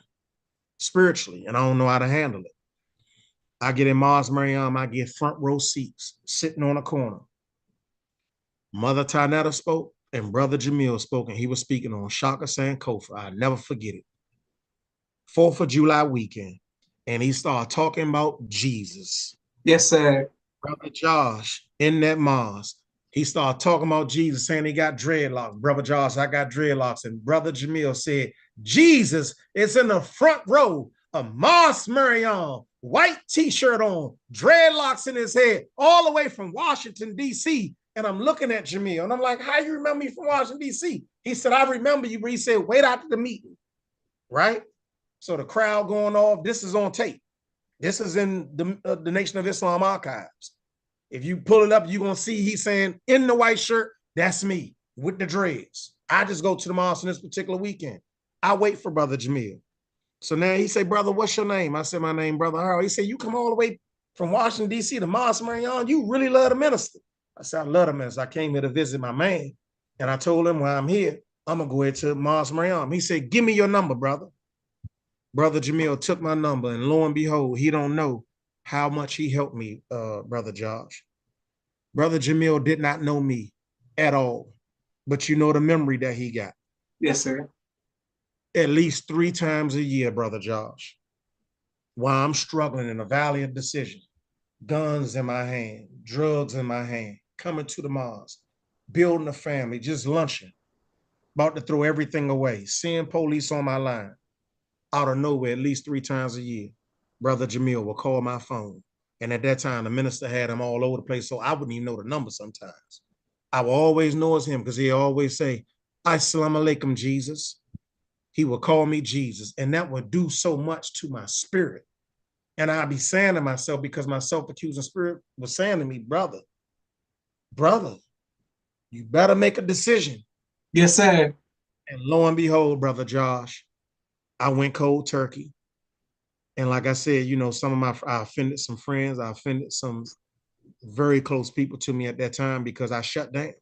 S2: spiritually, and I don't know how to handle it. I get in Mons Mariam, I get front row seats, sitting on a corner. Mother Tanetta spoke, and Brother Jamil spoke, and he was speaking on Shaka Sankofa. I never forget it. 4th of July weekend, and he started talking about Jesus.
S1: Yes, sir.
S2: Brother Josh, in that mosque, he started talking about Jesus, saying he got dreadlocks. Brother Josh, I got dreadlocks. And Brother Jamil said, Jesus is in the front row of Mons Marion, white t-shirt on, dreadlocks in his head, all the way from Washington, D.C. And I'm looking at Jamil, and I'm like, how you remember me from Washington, D.C.? He said, I remember you, but he said, wait after the meeting, right? So the crowd going off, this is on tape. This is in the Nation of Islam archives. If you pull it up, you're going to see he's saying, in the white shirt, that's me with the dreads. I just go to the mosque on this particular weekend. I wait for Brother Jamil. So now he say, brother, what's your name? I said, my name, Brother Harold. He said, you come all the way from Washington, D.C. to Mons Marion. You really love the minister. I said, I love the minister. I came here to visit my man. And I told him, while I'm here, I'm going to go ahead to Mons Marion. He said, give me your number, brother. Brother Jamil took my number, and lo and behold, he don't know how much he helped me, Brother Josh. Brother Jamil did not know me at all, but you know the memory that he got.
S1: Yes, sir.
S2: At least 3 times a year, Brother Josh, while I'm struggling in a valley of decision, guns in my hand, drugs in my hand, coming to the mosque, building a family, just lunching, about to throw everything away, seeing police on my line. Out of nowhere, at least 3 times a year, Brother Jamil will call my phone. And at that time, the minister had him all over the place, so I wouldn't even know the number sometimes. I will always know it's him because he always say, Assalamu alaikum, Jesus. He would call me Jesus, and that would do so much to my spirit. And I'd be saying to myself, because my self-accusing spirit was saying to me, brother, you better make a decision.
S1: Yes, sir.
S2: And lo and behold, Brother Josh, I went cold turkey. And like I said, you know, I offended some friends. I offended some very close people to me at that time because I shut down.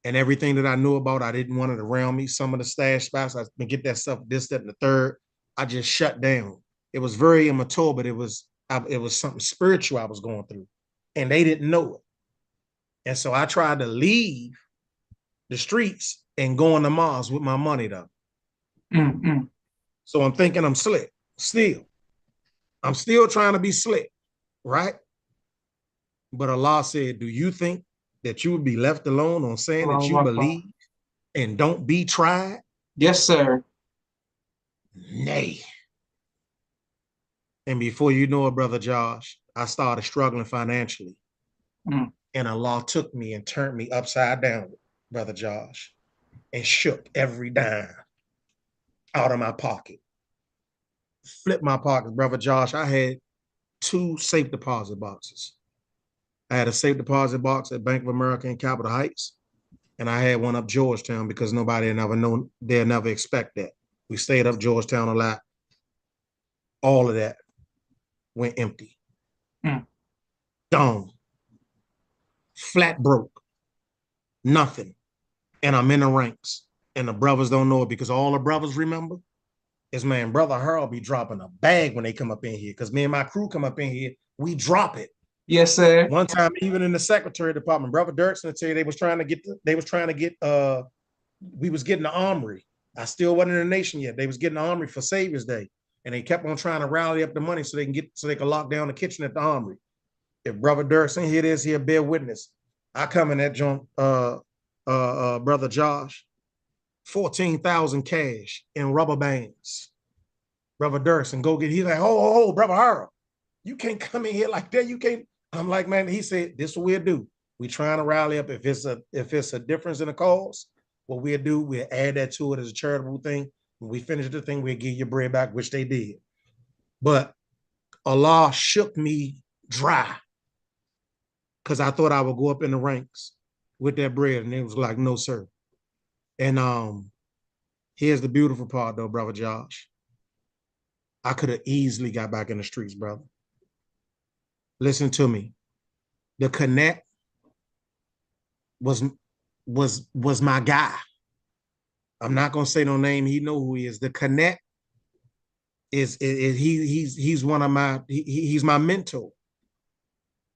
S2: And everything that I knew about, I didn't want it around me. Some of the stash spots, I get that stuff, this, that, and the third. I just shut down. It was very immature, but it was something spiritual I was going through. And they didn't know it. And so I tried to leave the streets and go on the mosque with my money, though. So I'm thinking I'm slick still. I'm still trying to be slick, right? But Allah said, do you think that you would be left alone on saying that you believe and don't be tried?
S1: Yes, sir.
S2: Nay. And before you know it, Brother Josh, I started struggling financially. And Allah took me and turned me upside down, Brother Josh, and shook every dime out of my pocket. Flipped my pockets, Brother Josh. I had 2 safe deposit boxes. I had a safe deposit box at Bank of America in Capitol Heights, and I had one up Georgetown because nobody had never known, they'd never expect that. We stayed up Georgetown a lot. all of that went empty.
S1: Mm.
S2: Dumb. Flat broke. Nothing. And I'm in the ranks. And the brothers don't know it because all the brothers remember is, man, Brother Harold be dropping a bag when they come up in here. Because me and my crew come up in here, we drop it.
S1: Yes, sir.
S2: One time, even in the secretary department, Brother Dirksen would tell you we was getting the armory. I still wasn't in the nation yet. They was getting the armory for Savior's Day. And they kept on trying to rally up the money so they can lock down the kitchen at the armory. If Brother Dirksen hear this, he'll bear witness. I come in that joint, Brother Josh, 14,000 cash in rubber bands. Brother Dirksen, go get, he's like, oh, Brother Harold, you can't come in here like that. You can't. I'm like, man, he said, this is what we'll do. We trying to rally up. If it's a difference in the cause, what we'll do, we'll add that to it as a charitable thing. When we finish the thing, we'll give your bread back, which they did. But Allah shook me dry because I thought I would go up in the ranks with that bread. And it was like, no, sir. And here's the beautiful part, though, Brother Josh. I could have easily got back in the streets, brother. Listen to me. The Connect was my guy. I'm not gonna say no name. He know who he is. The Connect he's one of my he's my mentor.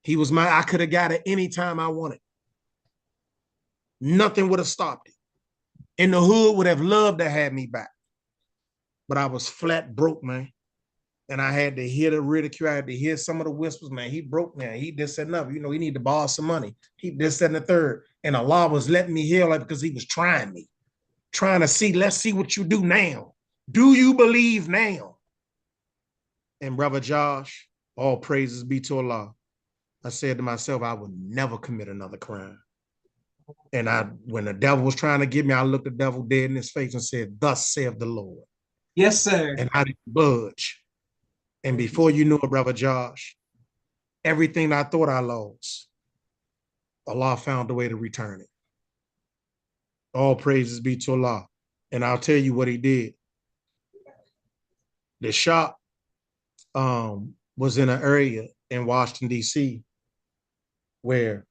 S2: I could have got it anytime I wanted. Nothing would have stopped it. And the hood would have loved to have me back. But I was flat broke, man. And I had to hear the ridicule. I had to hear some of the whispers, man. He broke now. He just said enough. You know, he need to borrow some money. He just said the third. And Allah was letting me hear like because he was trying me. Trying to see, let's see what you do now. Do you believe now? And Brother Josh, all praises be to Allah. I said to myself, I would never commit another crime. And when the devil was trying to get me, I looked the devil dead in his face and said, thus saith the Lord.
S1: Yes, sir.
S2: And I didn't budge. And before you knew it, Brother Josh, everything I thought I lost, Allah found a way to return it. All praises be to Allah. And I'll tell you what he did. The shop was in an area in Washington, D.C. where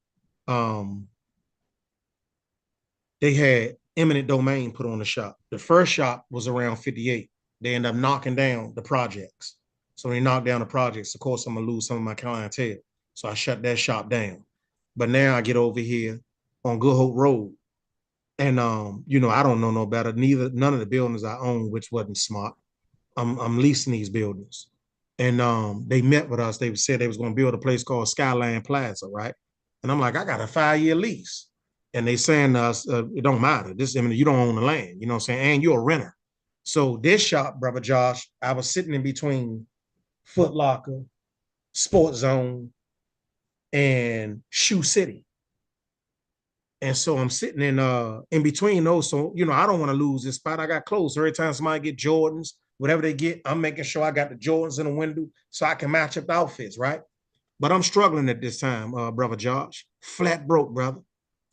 S2: they had eminent domain put on the shop. The first shop was around 58. They ended up knocking down the projects. So they knocked down the projects. Of course, I'm going to lose some of my clientele. So I shut that shop down. But now I get over here on Good Hope Road. And, you know, I don't know no better. None of the buildings I own, which wasn't smart. I'm leasing these buildings. And they met with us. They said they was going to build a place called Skyline Plaza, right? And I'm like, I got a 5-year lease. And they saying to us, it don't matter. You don't own the land. You know what I'm saying? And you're a renter. So this shop, Brother Josh, I was sitting in between Foot Locker, Sports Zone, and Shoe City. And so I'm sitting in between those. So, you know, I don't want to lose this spot. I got close. Every time somebody get Jordans, whatever they get, I'm making sure I got the Jordans in the window so I can match up the outfits, right? But I'm struggling at this time, Brother Josh. Flat broke, brother.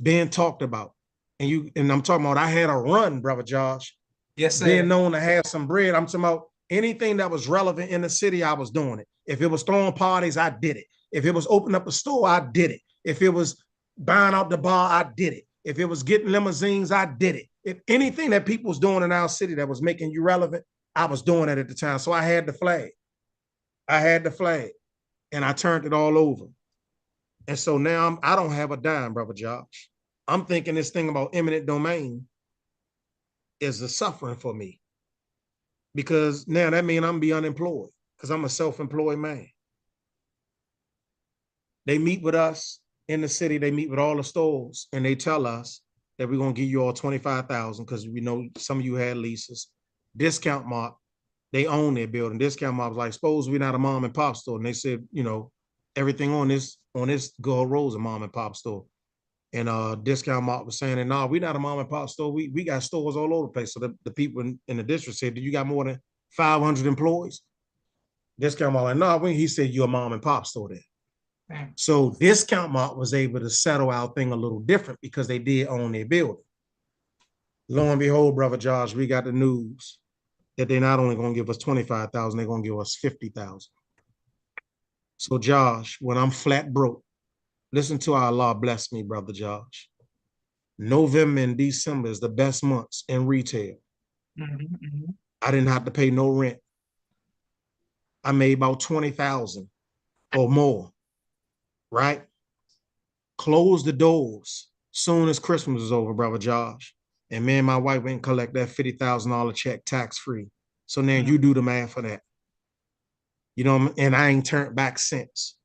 S2: Being talked about. And I'm talking about I had a run, Brother Josh.
S1: Yes, sir.
S2: Being known to have some bread. I'm talking about anything that was relevant in the city, I was doing it. If it was throwing parties, I did it. If it was opening up a store, I did it. If it was buying out the bar, I did it. If it was getting limousines, I did it. If anything that people was doing in our city that was making you relevant, I was doing it at the time. So I had the flag. And I turned it all over. And so now I don't have a dime, Brother Josh. I'm thinking this thing about eminent domain is a suffering for me. Because now that means I'm gonna be unemployed because I'm a self-employed man. They meet with us in the city, they meet with all the stores, and they tell us that we're gonna give you all 25,000 because we know some of you had leases. Discount Mart, they own their building. Discount Mart was like, suppose we're not a mom and pop store. And they said, you know, everything on this Gold Road is a mom and pop store. And Discount Mart was saying, no, we're not a mom and pop store. We got stores all over the place. So the people in the district said, do you got more than 500 employees? Discount Mart like, no, he said, you're a mom and pop store there. Damn. So Discount Mart was able to settle our thing a little different because they did own their building. Lo and behold, Brother Josh, we got the news that they're not only going to give us 25,000, they're going to give us 50,000. So Josh, when I'm flat broke, listen to how Allah bless me, brother Josh. November and December is the best months in retail. I didn't have to pay no rent. I made about 20,000 or more, right? Close the doors soon as Christmas is over, brother Josh. And me and my wife went and collect that $50,000 check tax-free. So now you do the math for that. You know, and I ain't turned back since.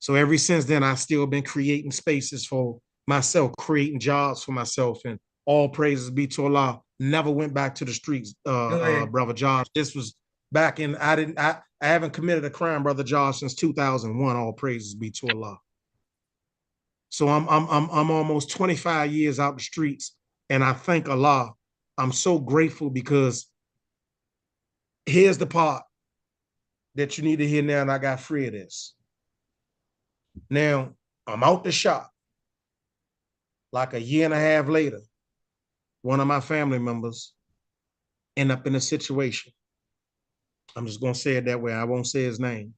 S2: So ever since then, I've still been creating spaces for myself, creating jobs for myself, and all praises be to Allah. Never went back to the streets, brother Josh. This was back in, I haven't committed a crime, brother Josh, since 2001. All praises be to Allah. So I'm almost 25 years out the streets, and I thank Allah. I'm so grateful because here's the part that you need to hear now, and I got free of this. Now, I'm out the shop. Like a year and a half later, one of my family members end up in a situation. I'm just going to say it that way. I won't say his name.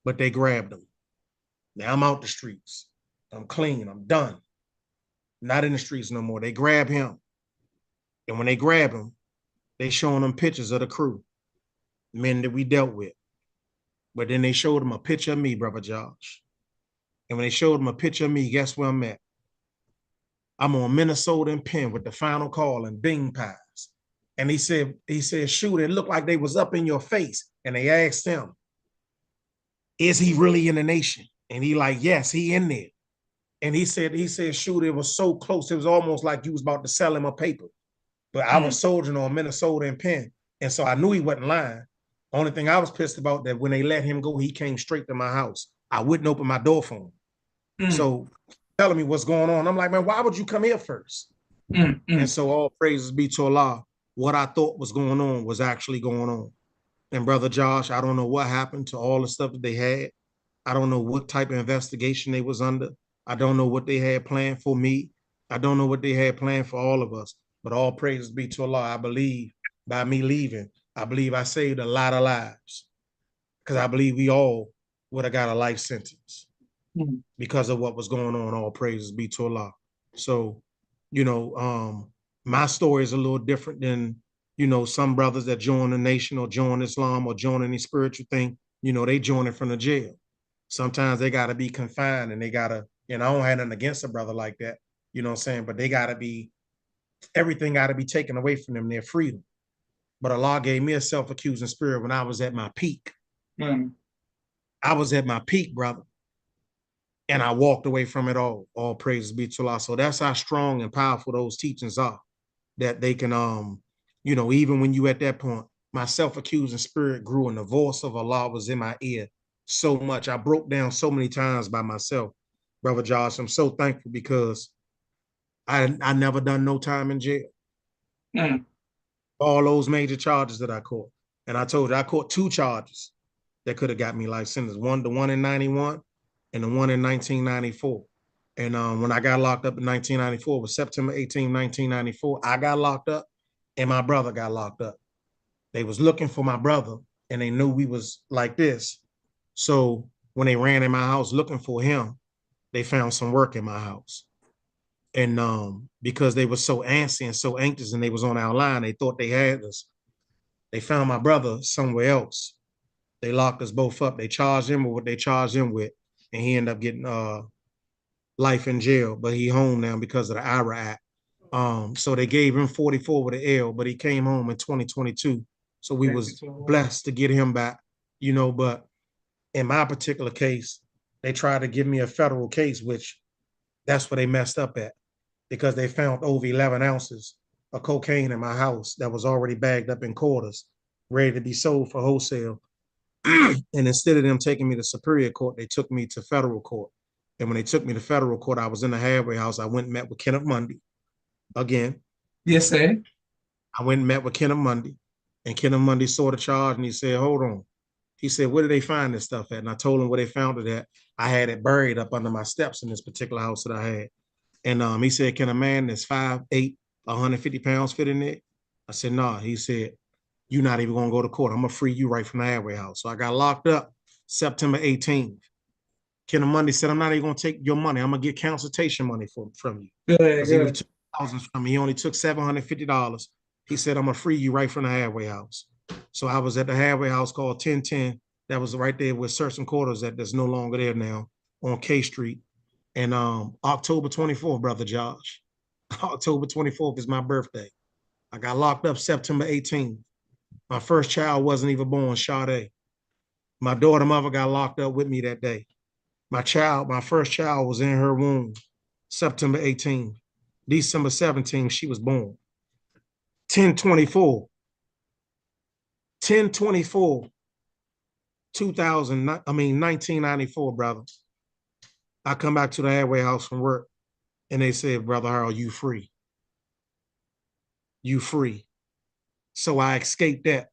S2: But they grabbed him. Now I'm out the streets. I'm clean. I'm done. Not in the streets no more. They grab him. And when they grab him, they showing him pictures of the crew, men that we dealt with. But then they showed him a picture of me, brother Josh. And when they showed him a picture of me, guess where I'm at? I'm on Minnesota and Penn with the final call and Bing Pies. And he said, shoot, it looked like they was up in your face. And they asked him, is he really in the nation? And he like, yes, he in there. And he said, shoot, it was so close. It was almost like you was about to sell him a paper. But I was soldiering on Minnesota and Penn. And so I knew he wasn't lying. Only thing I was pissed about that when they let him go, he came straight to my house. I wouldn't open my door for him. So telling me what's going on. I'm like, man, why would you come here first? And so all praises be to Allah. What I thought was going on was actually going on. And brother Josh, I don't know what happened to all the stuff that they had. I don't know what type of investigation they was under. I don't know what they had planned for me. I don't know what they had planned for all of us. But all praises be to Allah. I believe by me leaving, I believe I saved a lot of lives. Because I believe we all would have got a life sentence because of what was going on. All praises be to Allah. So, you know, my story is a little different than, you know, some brothers that join the nation or join Islam or join any spiritual thing. You know, they join it from the jail. Sometimes they got to be confined and they got to, and I don't have nothing against a brother like that, you know what I'm saying? But they got to be, everything got to be taken away from them, their freedom. But Allah gave me a self-accusing spirit when I was at my peak. I was at my peak, brother. And I walked away from it all. All praises be to Allah. So that's how strong and powerful those teachings are, that they can, you know, even when you at that point, my self-accusing spirit grew and the voice of Allah was in my ear so much. I broke down so many times by myself, brother Josh. I'm so thankful because I never done no time in jail. All those major charges that I caught. And I told you, I caught 2 charges that could have got me life sentence. The one in 91 and the one in 1994. And when I got locked up in 1994, it was September 18, 1994, I got locked up and my brother got locked up. They was looking for my brother and they knew we was like this. So when they ran in my house looking for him, they found some work in my house. And because they were so antsy and so anxious and they was on our line, they thought they had us. They found my brother somewhere else. They locked us both up. They charged him with what they charged him with. And he ended up getting life in jail, but he home now because of the IRA Act. So they gave him 44 with the L, but he came home in 2022. So we was blessed to get him back, you know, but in my particular case, they tried to give me a federal case, which that's where they messed up at because they found over 11 ounces of cocaine in my house that was already bagged up in quarters, ready to be sold for wholesale. And instead of them taking me to Superior Court, they took me to federal court. And when they took me to federal court, I was in the halfway house. I went and met with Kenneth Mundy again.
S1: Yes, sir.
S2: I went and met with Kenneth Mundy, and Kenneth Mundy saw the charge and he said, hold on. He said, where did they find this stuff at? And I told him where they found it at. I had it buried up under my steps in this particular house that I had. And he said, can a man that's 5'8", 150 pounds fit in there? I said, nah. He said, you're not even gonna go to court. I'm gonna free you right from the halfway house. So I got locked up September 18th. Kenneth Monday said, I'm not even gonna take your money. I'm gonna get consultation money from you.
S1: Good,
S2: Because he was
S1: good.
S2: 2,000 from me. He only took $750. He said, I'm gonna free you right from the halfway house. So I was at the halfway house called 1010. That was right there with Certain Quarters that's no longer there now on K Street. And October 24th, brother Josh. October 24th is my birthday. I got locked up September 18th. My first child wasn't even born, Sade. My daughter mother got locked up with me that day. My first child was in her womb, September 18th. December 17th, she was born. 10/24, 10/24, 1994, brother. I come back to the halfway house from work and they said, Brother Harold, you free. You free. So I escaped that.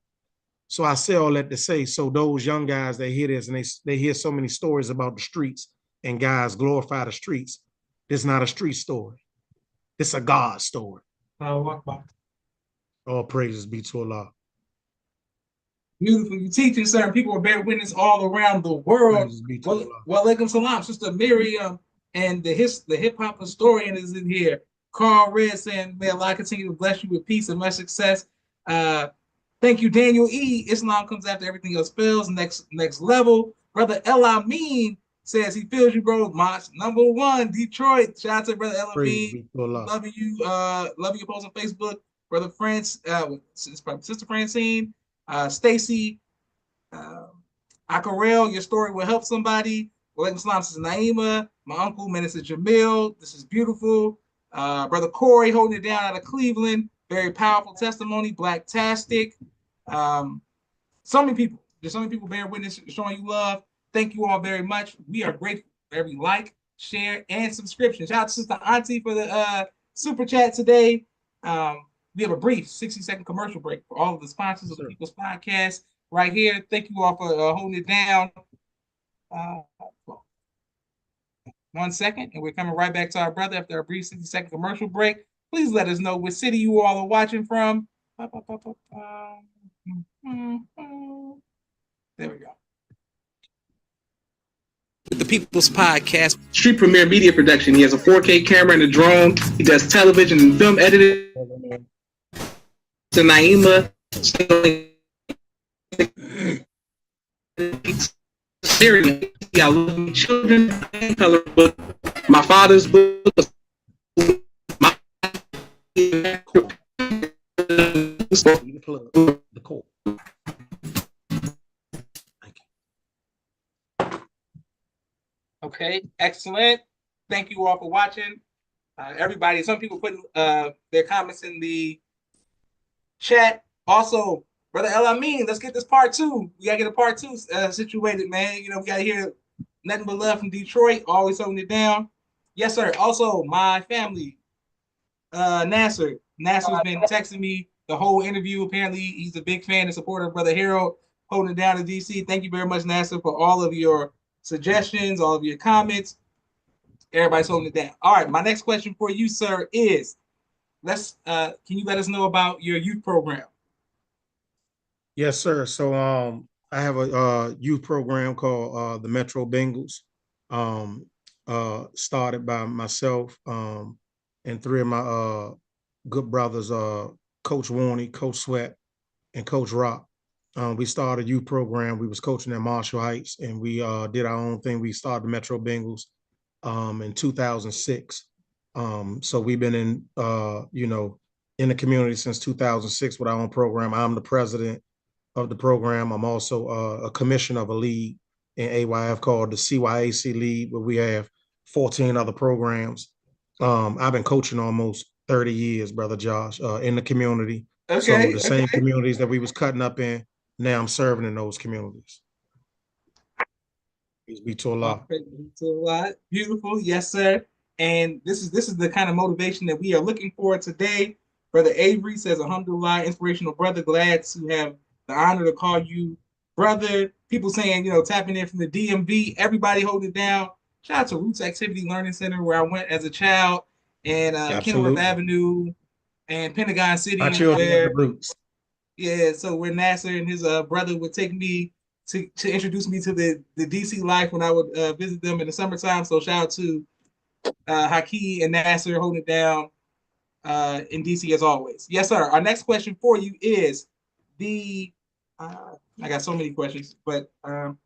S2: So I say all that to say, so those young guys, they hear this and they hear so many stories about the streets and guys glorify the streets. This is not a street story. It's a God story. All praises be to Allah.
S1: Beautiful. You teaching certain people are bear witness all around the world. Well, alaikum salam, Sister Miriam, and the hip hop historian is in here. Carl Red saying, may Allah continue to bless you with peace and much success. Thank you, Daniel E. Islam comes after everything else fails. Next level. Brother El Amin says he feels you, bro. March #1, Detroit. Shout out to Brother El Amin. Loving you. Loving your post on Facebook. Brother France, Sister Francine, Stacy, Akarel, your story will help somebody. Walaikum salam, Sister Naima. My uncle, Minister Jamil. This is beautiful. Brother Corey holding it down out of Cleveland. Very powerful testimony. Blacktastic. So many people. There's so many people bearing witness, showing you love. Thank you all very much. We are grateful for every like, share, and subscription. Shout out to Sister Auntie for the super chat today. We have a brief 60-second commercial break for all of the sponsors of the People's Podcast right here. Thank you all for holding it down. 1 second, and we're coming right back to our brother after our brief 60-second commercial break. Please let us know what city you all are watching from. There we go. The People's Podcast, Street Premiere Media Production. He has a 4K camera and a drone. He does television and film editing. To Naima, children, color book, my father's book,
S2: the court. Thank you.
S1: Okay, excellent. Thank you all for watching. Everybody, some people putting their comments in the chat. Also, Brother El Amin, let's get this part 2. We gotta get a part 2 situated, man. You know, we gotta hear nothing but love from Detroit, always holding it down. Yes, sir. Also, my family, Nasser. Nasser's been texting me the whole interview. Apparently, he's a big fan and supporter of Brother Harold, holding it down in DC. Thank you very much, Nasser, for all of your suggestions, all of your comments. Everybody's holding it down. All right, my next question for you, sir, is can you let us know about your youth program?
S2: Yes, sir. So I have a youth program called the Metro Bengals. Started by myself and 3 of my good brothers, Coach Warney, Coach Sweat, and Coach Rock. We started a youth program. We was coaching at Marshall Heights, and we did our own thing. We started the Metro Bengals in 2006. So we've been in the community since 2006 with our own program. I'm the president of the program. I'm also a commissioner of a league in AYF called the CYAC League, where we have 14 other programs. I've been coaching almost 30 years, Brother Josh, in the community. Okay, so the same communities that we was cutting up in, now I'm serving in those communities. Peace be to Allah.
S1: Beautiful, yes, sir. And this is the kind of motivation that we are looking for today. Brother Avery says, alhamdulillah, inspirational brother, glad to have the honor to call you brother. People saying, tapping in from the DMV, everybody holding it down. Shout out to Roots Activity Learning Center, where I went as a child, and Kenilworth Avenue and Pentagon City.
S2: Roots.
S1: Yeah, so where Nasser and his brother would take me to introduce me to the DC life when I would visit them in the summertime. So shout out to Haki and Nasser holding it down in DC as always. Yes, sir. Our next question for you is the I got so many questions, but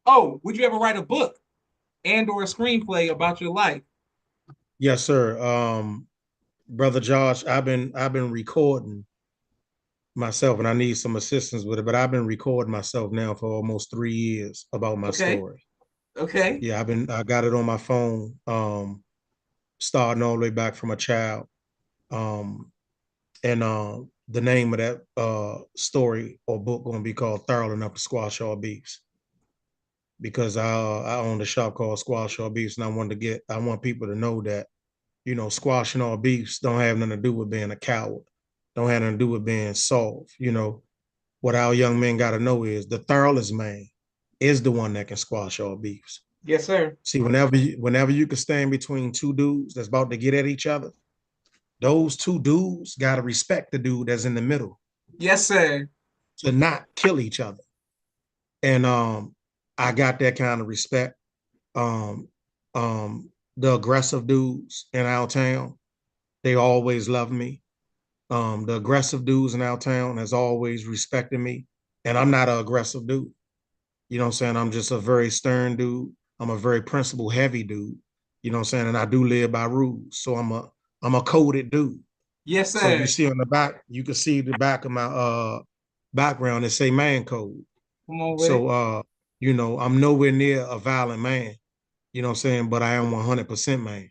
S1: oh, would you ever write a book and or a screenplay about your life?
S2: Yes, sir. Brother Josh, I've been recording myself, and I need some assistance with it. But I've been recording myself now for almost 3 years about my
S1: Okay,
S2: story.
S1: okay.
S2: Yeah, I got it on my phone, starting all the way back from a child. Um, and the name of that story or book gonna be called "Thorough Enough to Squash All Beefs," because I own a shop called Squash All Beefs, and I want people to know that, squashing all beefs don't have nothing to do with being a coward, don't have nothing to do with being soft. What our young men got to know is the thoroughest man is the one that can squash all beefs.
S1: Yes, sir.
S2: See, whenever you can stand between two dudes that's about to get at each other, those two dudes got to respect the dude that's in the middle
S1: Yes, sir.
S2: to not kill each other. And I got that kind of respect. Um, the aggressive dudes in our town, they always love me. The aggressive dudes in our town has always respected me, and I'm not an aggressive dude. You know what I'm saying? I'm just a very stern dude. I'm a very principle heavy dude. You know what I'm saying? And I do live by rules. So I'm a coded dude.
S1: Yes,
S2: So you
S1: sir.
S2: see on the back, you can see the back of my background, it say man code.
S1: Come on with
S2: So
S1: it.
S2: I'm nowhere near a violent man, you know what I'm saying, but I am 100% man.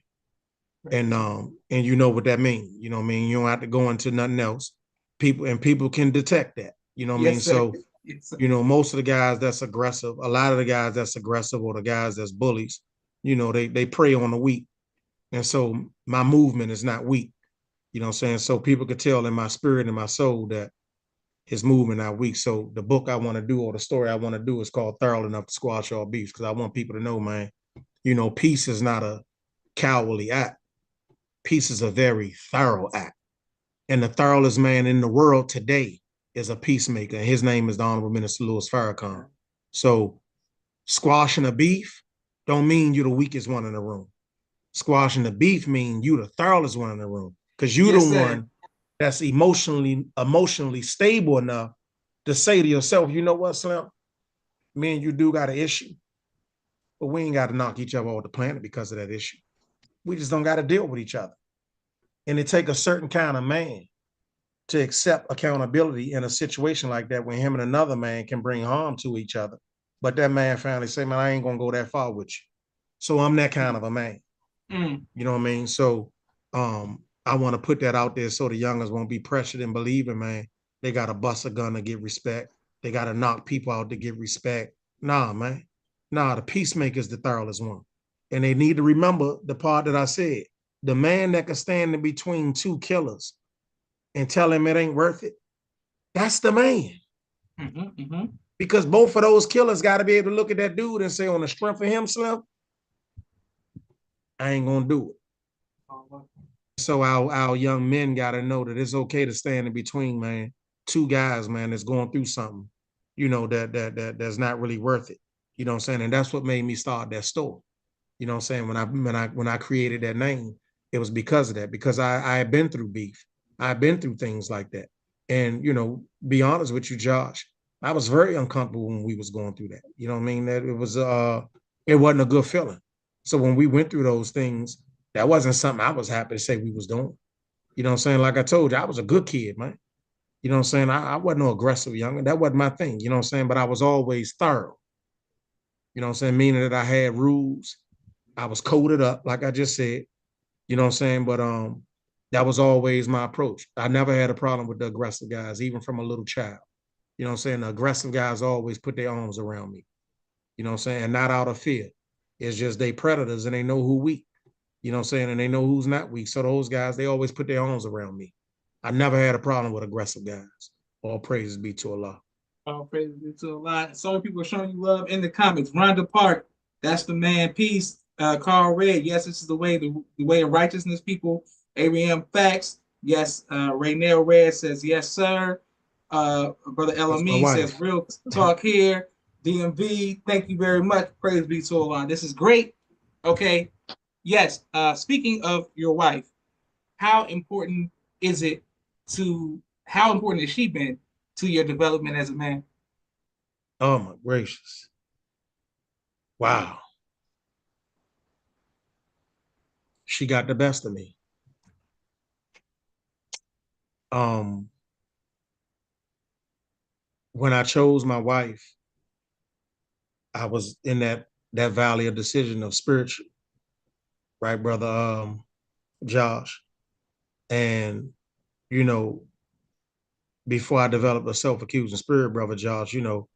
S2: And you know what that means. You know what I mean? You don't have to go into nothing else. People can detect that. You know what I mean?
S1: Yes, sir.
S2: So
S1: Yes, sir.
S2: most of the guys that's aggressive, a lot of the guys that's aggressive or the guys that's bullies, they prey on the weak. And so my movement is not weak. You know what I'm saying? So people could tell in my spirit and my soul that his movement not weak. So the book I want to do or the story I want to do is called Thorough Enough to Squash All Beefs, because I want people to know, man, peace is not a cowardly act. Peace is a very thorough act. And the thoroughest man in the world today is a peacemaker. And his name is the Honorable Minister Louis Farrakhan. So squashing a beef don't mean you're the weakest one in the room. Squashing the beef mean you the thoroughest one in the room, because you the
S1: Yes, sir.
S2: one that's emotionally stable enough to say to yourself, you know what, Slim? Me and you do got an issue, but we ain't got to knock each other off the planet because of that issue. We just don't got to deal with each other. And it take a certain kind of man to accept accountability in a situation like that when him and another man can bring harm to each other. But that man finally say, man, I ain't gonna go that far with you. So I'm that kind of a man.
S1: Mm.
S2: You know what I mean? So I want to put that out there so the youngers won't be pressured and believing, man, they gotta bust a gun to get respect. They gotta knock people out to get respect. Nah, man. Nah, the peacemaker is the thoroughest one. And they need to remember the part that I said. The man that can stand in between two killers and tell him it ain't worth it, that's the man.
S1: Mm-hmm, mm-hmm.
S2: Because both of those killers got to be able to look at that dude and say, on the strength of him, Slim, I ain't gonna do it. So our young men got to know that it's okay to stand in between, man. Two guys, man, that's going through something, that's not really worth it. You know what I'm saying? And that's what made me start that store. You know what I'm saying? When I created that name, it was because of that, because I had been through beef. I've been through things like that. And, be honest with you, Josh, I was very uncomfortable when we was going through that. You know what I mean? That it wasn't a good feeling. So when we went through those things, that wasn't something I was happy to say we was doing. You know what I'm saying? Like I told you, I was a good kid, man. You know what I'm saying? I wasn't no aggressive youngin'. That wasn't my thing. You know what I'm saying? But I was always thorough. You know what I'm saying? Meaning that I had rules. I was coded up, like I just said. You know what I'm saying? But that was always my approach. I never had a problem with the aggressive guys, even from a little child. You know what I'm saying? The aggressive guys always put their arms around me. You know what I'm saying? And not out of fear. It's just they predators and they know who weak. You know what I'm saying? And they know who's not weak. So those guys, they always put their arms around me. I never had a problem with aggressive guys. All praises be to Allah.
S1: All praises to Allah. So many people are showing you love in the comments. Rhonda Park, that's the man. Peace. Carl Red, yes, this is the way of righteousness, people. ABM Facts, yes. Raynell Red says, yes, sir. Brother
S2: That's my
S1: LME says,
S2: wife.
S1: real talk here. DMV, thank you very much. Praise be to Allah. This is great. Okay. Yes. Speaking of your wife, how important is it how important has she been to your development as a man?
S2: Oh my gracious. Wow. She got the best of me. Um, when I chose my wife, I was in that valley of decision of spiritual, right, brother Josh. And you know, before I developed a self-accusing spirit, brother Josh, in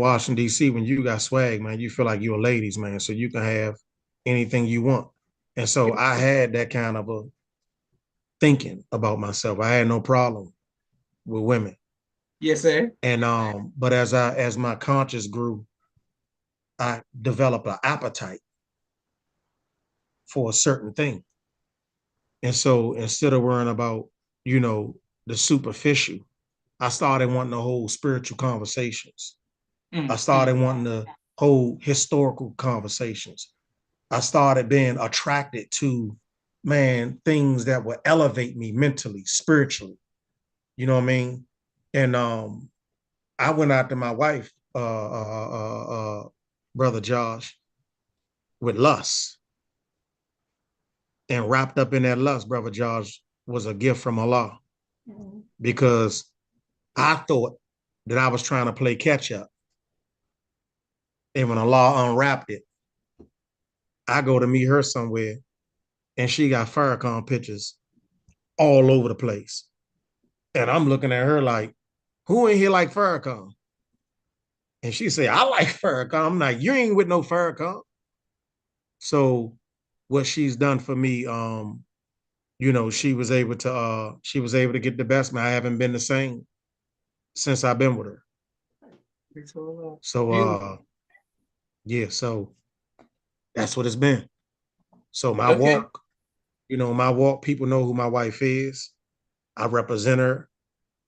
S2: Washington, D.C., when you got swag, man, you feel like you're a ladies, man. So you can have anything you want. And so I had that kind of a thinking about myself. I had no problem with women.
S1: Yes, sir.
S2: And but as my conscience grew, I developed an appetite for a certain thing. And so instead of worrying about, the superficial, I started wanting to hold spiritual conversations. I started wanting to hold historical conversations. I started being attracted to, man, things that would elevate me mentally, spiritually. You know what I mean? And I went out to my wife, brother Josh, with lust, and wrapped up in that lust, brother Josh, was a gift from Allah, because I thought that I was trying to play catch up, and when Allah unwrapped it, I go to meet her somewhere, and she got Farrakhan pictures all over the place, and I'm looking at her like, "Who in here like Farrakhan?" And she said, "I like Farrakhan." I'm like, "You ain't with no Farrakhan." So what she's done for me, she was able to get the best man. I haven't been the same since I've been with her. So yeah, so that's what it's been. So
S1: Okay.
S2: my walk, people know who my wife is. I represent her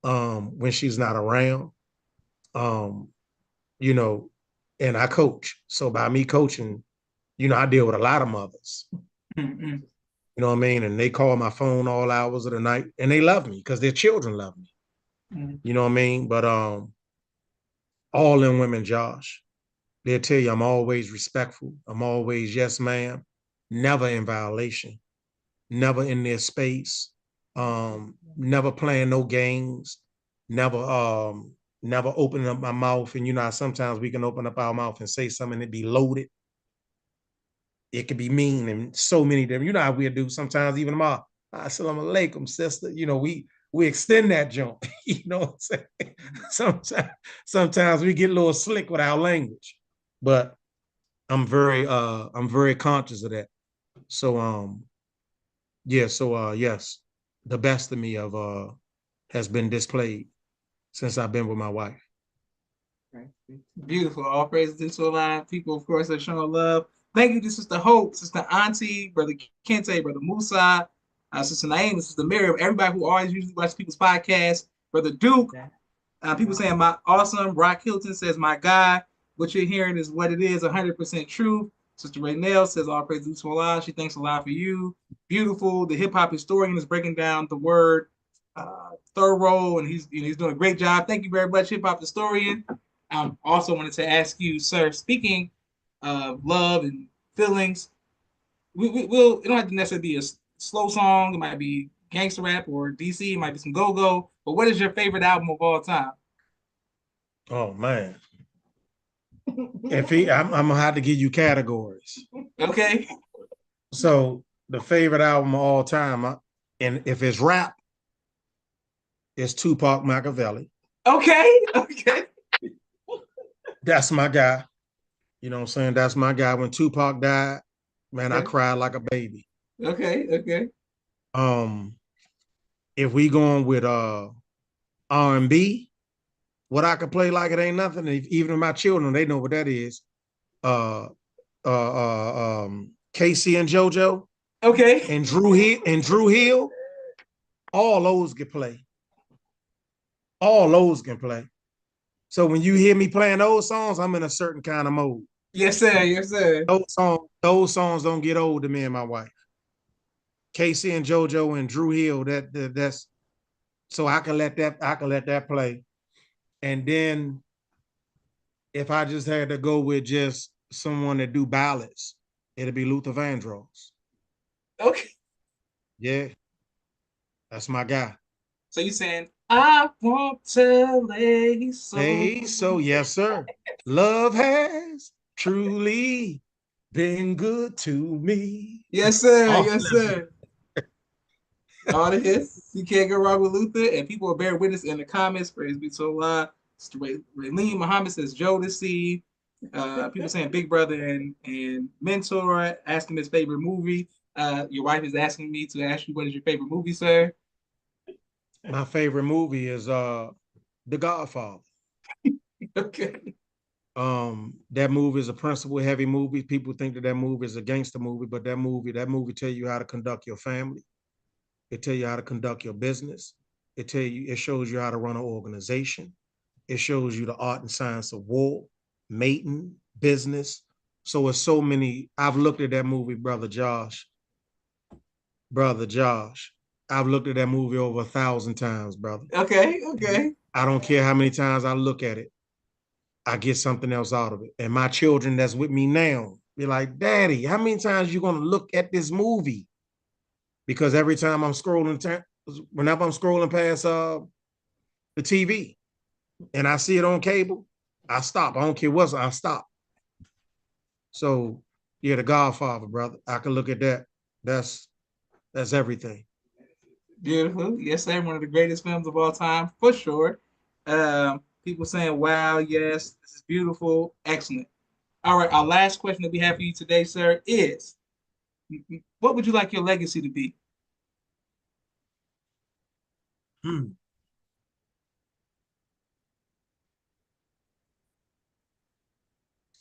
S2: when she's not around. Um, you know, and I coach. So by me coaching, I deal with a lot of mothers.
S1: Mm-mm.
S2: You know what I mean? And they call my phone all hours of the night, and they love me because their children love me.
S1: Mm.
S2: You know what I mean? But all them women, Josh, they'll tell you I'm always respectful. I'm always yes, ma'am. Never in violation. Never in their space. Never playing no games. Never opening up my mouth. And sometimes we can open up our mouth and say something that be loaded. It could be mean and so many different. You know how we do sometimes, even my assalamu alaikum, sister. We extend that jump. You know what I'm saying? Sometimes we get a little slick with our language. But I'm very conscious of that. So yeah, so yes, the best of me of has been displayed since I've been with my wife.
S1: Right. Beautiful. All praises to Allah. People, of course, are showing love. Thank you to Sister Hope, Sister Auntie, Brother Kente, Brother Musa, Sister Naeem, Sister Miriam, everybody who always usually watches people's podcasts, Brother Duke. People saying my awesome. Brock Hilton says my guy. What you're hearing is what it is, 100% true. Sister Raynell says all praises to Allah. She thanks Allah for you. Beautiful. The hip hop historian is breaking down the word thorough, and he's doing a great job. Thank you very much, hip hop historian. Also wanted to ask you, sir, speaking of love and feelings, we'll it don't have to necessarily be a slow song. It might be gangster rap or DC. It might be some go go. But what is your favorite album of all time?
S2: Oh man. I'm gonna have to give you categories.
S1: Okay.
S2: So the favorite album of all time, and if it's rap, it's Tupac Machiavelli.
S1: Okay. Okay.
S2: That's my guy. You know what I'm saying? That's my guy. When Tupac died, man, I cried like a baby.
S1: Okay. Okay.
S2: Um, if we going with R&B, what I could play like it ain't nothing. Even my children, they know what that is. Uh, Casey and JoJo
S1: Okay.
S2: and Drew Hill, all those get play. Okay. And Drew Hill, and Drew Hill, all those get play. Okay. And Drew Hill, and Drew Hill, all those get play. Okay. And Drew Hill, and Drew Hill, all those get play. Okay. And Drew Hill, and Drew Hill, all those get play. All those get play. All those can play. So when you hear me playing those songs, I'm in a certain kind of mode.
S1: Yes, sir. Yes, sir.
S2: Those songs don't get old to me and my wife. Casey and JoJo and Drew Hill, that's so I can let that play. And then if I just had to go with just someone that do ballads, it'd be Luther Vandross.
S1: Okay.
S2: Yeah, that's my guy.
S1: So you saying I want to lay so.
S2: Hey, so yes, sir. Love has truly been good to me.
S1: Yes, sir.
S2: Oh,
S1: Yes, sir. All the hits. You can't go wrong with Luther. And people will bear witness in the comments. Praise be to Allah. Raylene Muhammad says Jodeci. People saying Big Brother and Mentor. Asking his favorite movie. Your wife is asking me to ask you what is your favorite movie, sir?
S2: my favorite movie is The Godfather.
S1: Okay.
S2: That movie is a principle heavy movie. People think that movie is a gangster movie, but that movie tell you how to conduct your family. It tell you how to conduct your business. It shows you how to run an organization. It shows you the art and science of war, mating, business. So it's so many. I've looked at that movie, brother Josh. I've looked at that movie over 1,000 times, brother.
S1: Okay. Okay.
S2: I don't care how many times I look at it. I get something else out of it. And my children that's with me now be like, Daddy, how many times you gonna look at this movie? Because every time whenever I'm scrolling past the TV and I see it on cable, I stop. I don't care what's I stop. So yeah, The Godfather, brother. I can look at that. That's that's everything.
S1: Beautiful. Yes, sir. One of the greatest films of all time, for sure. People saying, wow, yes, this is beautiful. Excellent. All right. Our last question that we have for you today, sir, is what would you like your legacy to be?
S2: Hmm.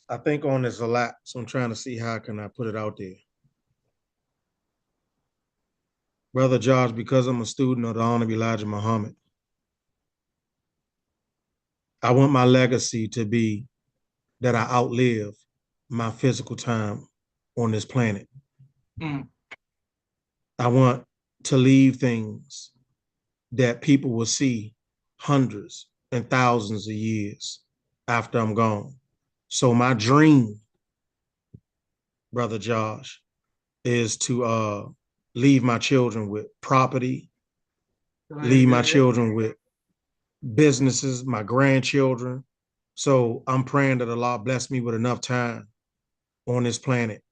S2: I think on this a lot, so I'm trying to see how can I put it out there. Brother Josh, because I'm a student of the Honorable Elijah Muhammad, I want my legacy to be that I outlive my physical time on this planet.
S1: Mm,
S2: I want to leave things that people will see hundreds and thousands of years after I'm gone. So my dream, brother Josh, is to leave my children with property,
S1: good,
S2: leave my
S1: good.
S2: children with businesses, my grandchildren. So I'm praying that Allah bless me with enough time on this planet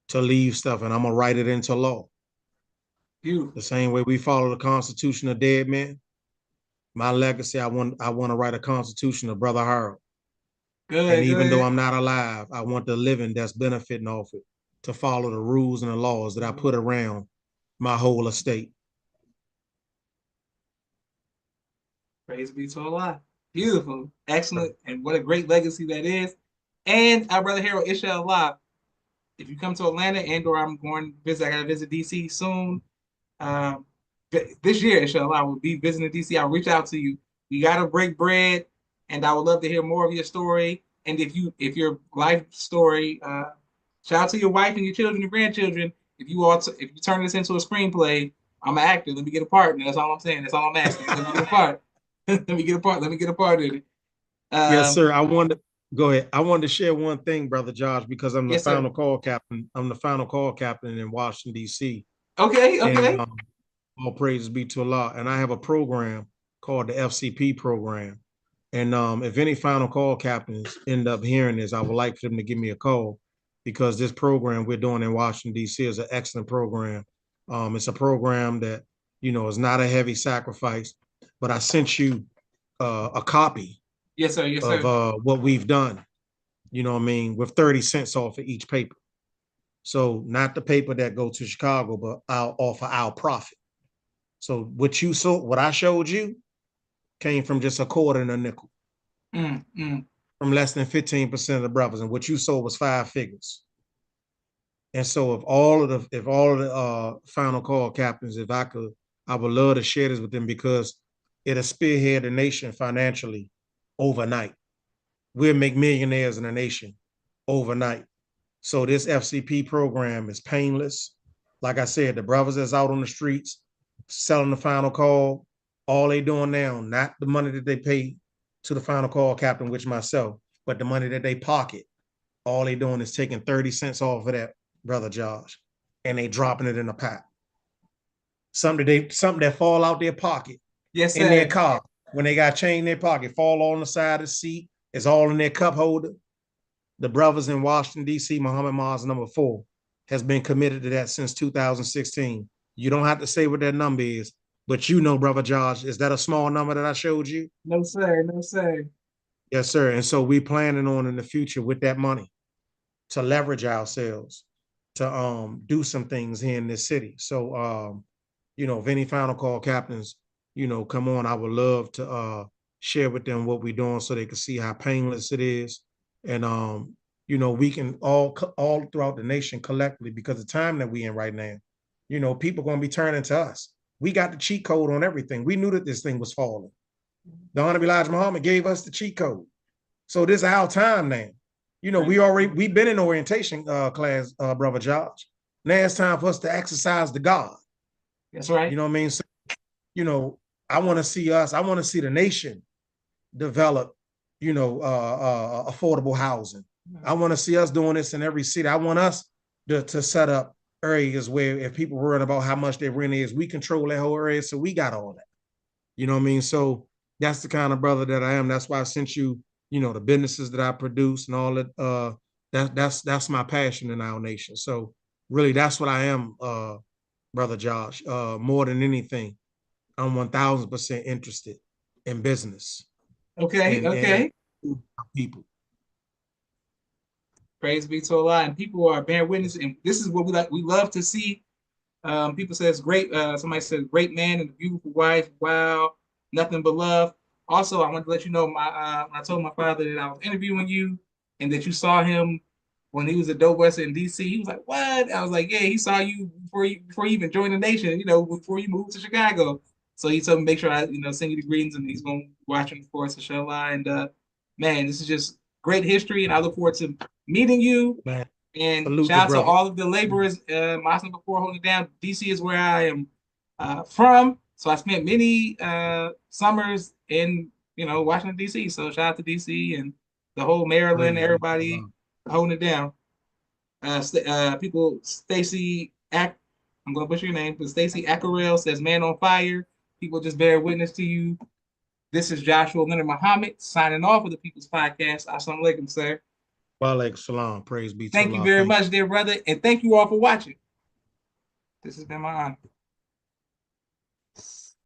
S2: to leave stuff, and I'm gonna write it into law. The
S1: Beautiful.
S2: same way we follow the Constitution of dead men. My legacy, I want to write a Constitution of Brother Harold. And
S1: Good,
S2: even though
S1: good.
S2: I'm not alive, I want the living that's benefiting off it to follow the rules and the laws that I put around my whole estate.
S1: Praise be to Allah. Beautiful. Excellent. And what a great legacy that is. And our brother Harold, inshallah, if you come to Atlanta and or I'm going to visit, I got to visit DC soon. Um, this year, inshallah, I will be visiting DC. I'll reach out to you. We got to break bread, and I would love to hear more of your story. And if your life story, shout out to your wife and your children and grandchildren. If you turn this into a screenplay, I'm an actor. Let me get a part. And that's all I'm saying. That's all I'm asking. Let me get a part. Let me get a part. Let me get a part in it.
S2: Yes,
S1: Um,
S2: sir. I wanted go ahead. I wanted to share one thing, brother Josh, because I'm the
S1: yes, sir.
S2: final call captain. I'm the final call captain in Washington D.C.
S1: Okay,
S2: and
S1: okay.
S2: all praises be to Allah. And I have a program called the FCP program. And if any final call captains end up hearing this, I would like for them to give me a call because this program we're doing in Washington D.C. is an excellent program. It's a program that is not a heavy sacrifice, but I sent you a copy
S1: Yes, sir. Yes,
S2: of
S1: sir.
S2: what we've done. You know what I mean, with 30 cents off of each paper. So not the paper that go to Chicago, but I'll offer our profit. So what I showed you came from just a quarter and a nickel,
S1: Mm, mm.
S2: from less than 15% of the brothers, and what you sold was five figures. And so if all of the final call captains, if I could, I would love to share this with them because it'll spearhead the nation financially overnight. We'll make millionaires in the nation overnight. So this FCP program is painless. Like I said, the brothers that's out on the streets selling the final call, all they doing now, not the money that they pay to the final call captain, which myself, but the money that they pocket. All they doing is taking 30 cents off of that, brother Josh, and they dropping it in the pot. Something that fall out their pocket
S1: Yes,
S2: in their
S1: sir.
S2: car when they got change in their pocket, fall on the side of the seat. It's all in their cup holder. The brothers in Washington, D.C., Muhammad Mars #4, has been committed to that since 2016. You don't have to say what that number is, but you know, brother Josh, is that a small number that I showed you?
S1: No, sir. No, sir.
S2: Yes, sir. And so we planning on in the future with that money to leverage ourselves to do some things here in this city. So if any final call captains, come on, I would love to share with them what we're doing so they can see how painless it is. And we can all throughout the nation collectively, because the time that we in right now, people gonna be turning to us. We got the cheat code on everything. We knew that this thing was falling. The Honorable Elijah Muhammad gave us the cheat code. So this is our time now. We've been in orientation class, brother Josh. Now it's time for us to exercise the God.
S1: That's right.
S2: You know what I mean? So, I want to see the nation develop, affordable housing. I want to see us doing this in every city. I want us to set up areas where if people worrying about how much their rent is, we control that whole area. So we got all that. You know what I mean? So that's the kind of brother that I am. That's why I sent you, the businesses that I produce and all that. That's my passion in our nation. So really, that's what I am, brother Josh. More than anything, I'm 1000% interested in business.
S1: Okay.
S2: And people.
S1: Praise be to Allah. And people are bearing witness. And this is what we like. We love to see. People says great. Somebody said great man and a beautiful wife. Wow, nothing but love. Also, I want to let you know I told my father that I was interviewing you and that you saw him when he was a dope West in DC. He was like, "What?" I was like, "Yeah, he saw you before you even joined the nation. Before you moved to Chicago." So he told me make sure I send you the greetings, and he's going to watch them for us, inshallah. And man, this is just great history, and I look forward to meeting you.
S2: Man,
S1: And
S2: salute
S1: shout out to
S2: brother.
S1: all of the laborers, Mosque #4 holding it down. DC is where I am from. So I spent many summers in, Washington, DC. So shout out to DC and the whole Maryland, everybody holding it down. People, I'm going to butcher your name, but Stacy Ackerell says, man on fire. People just bear witness to you. This is Joshua Leonard Muhammad signing off of the People's Podcast. Assalamu alaikum, sir.
S2: Wa alaikum salam. Praise be to
S1: Thank you
S2: Allah.
S1: very much, dear brother. And thank you all for watching. This has been my honor.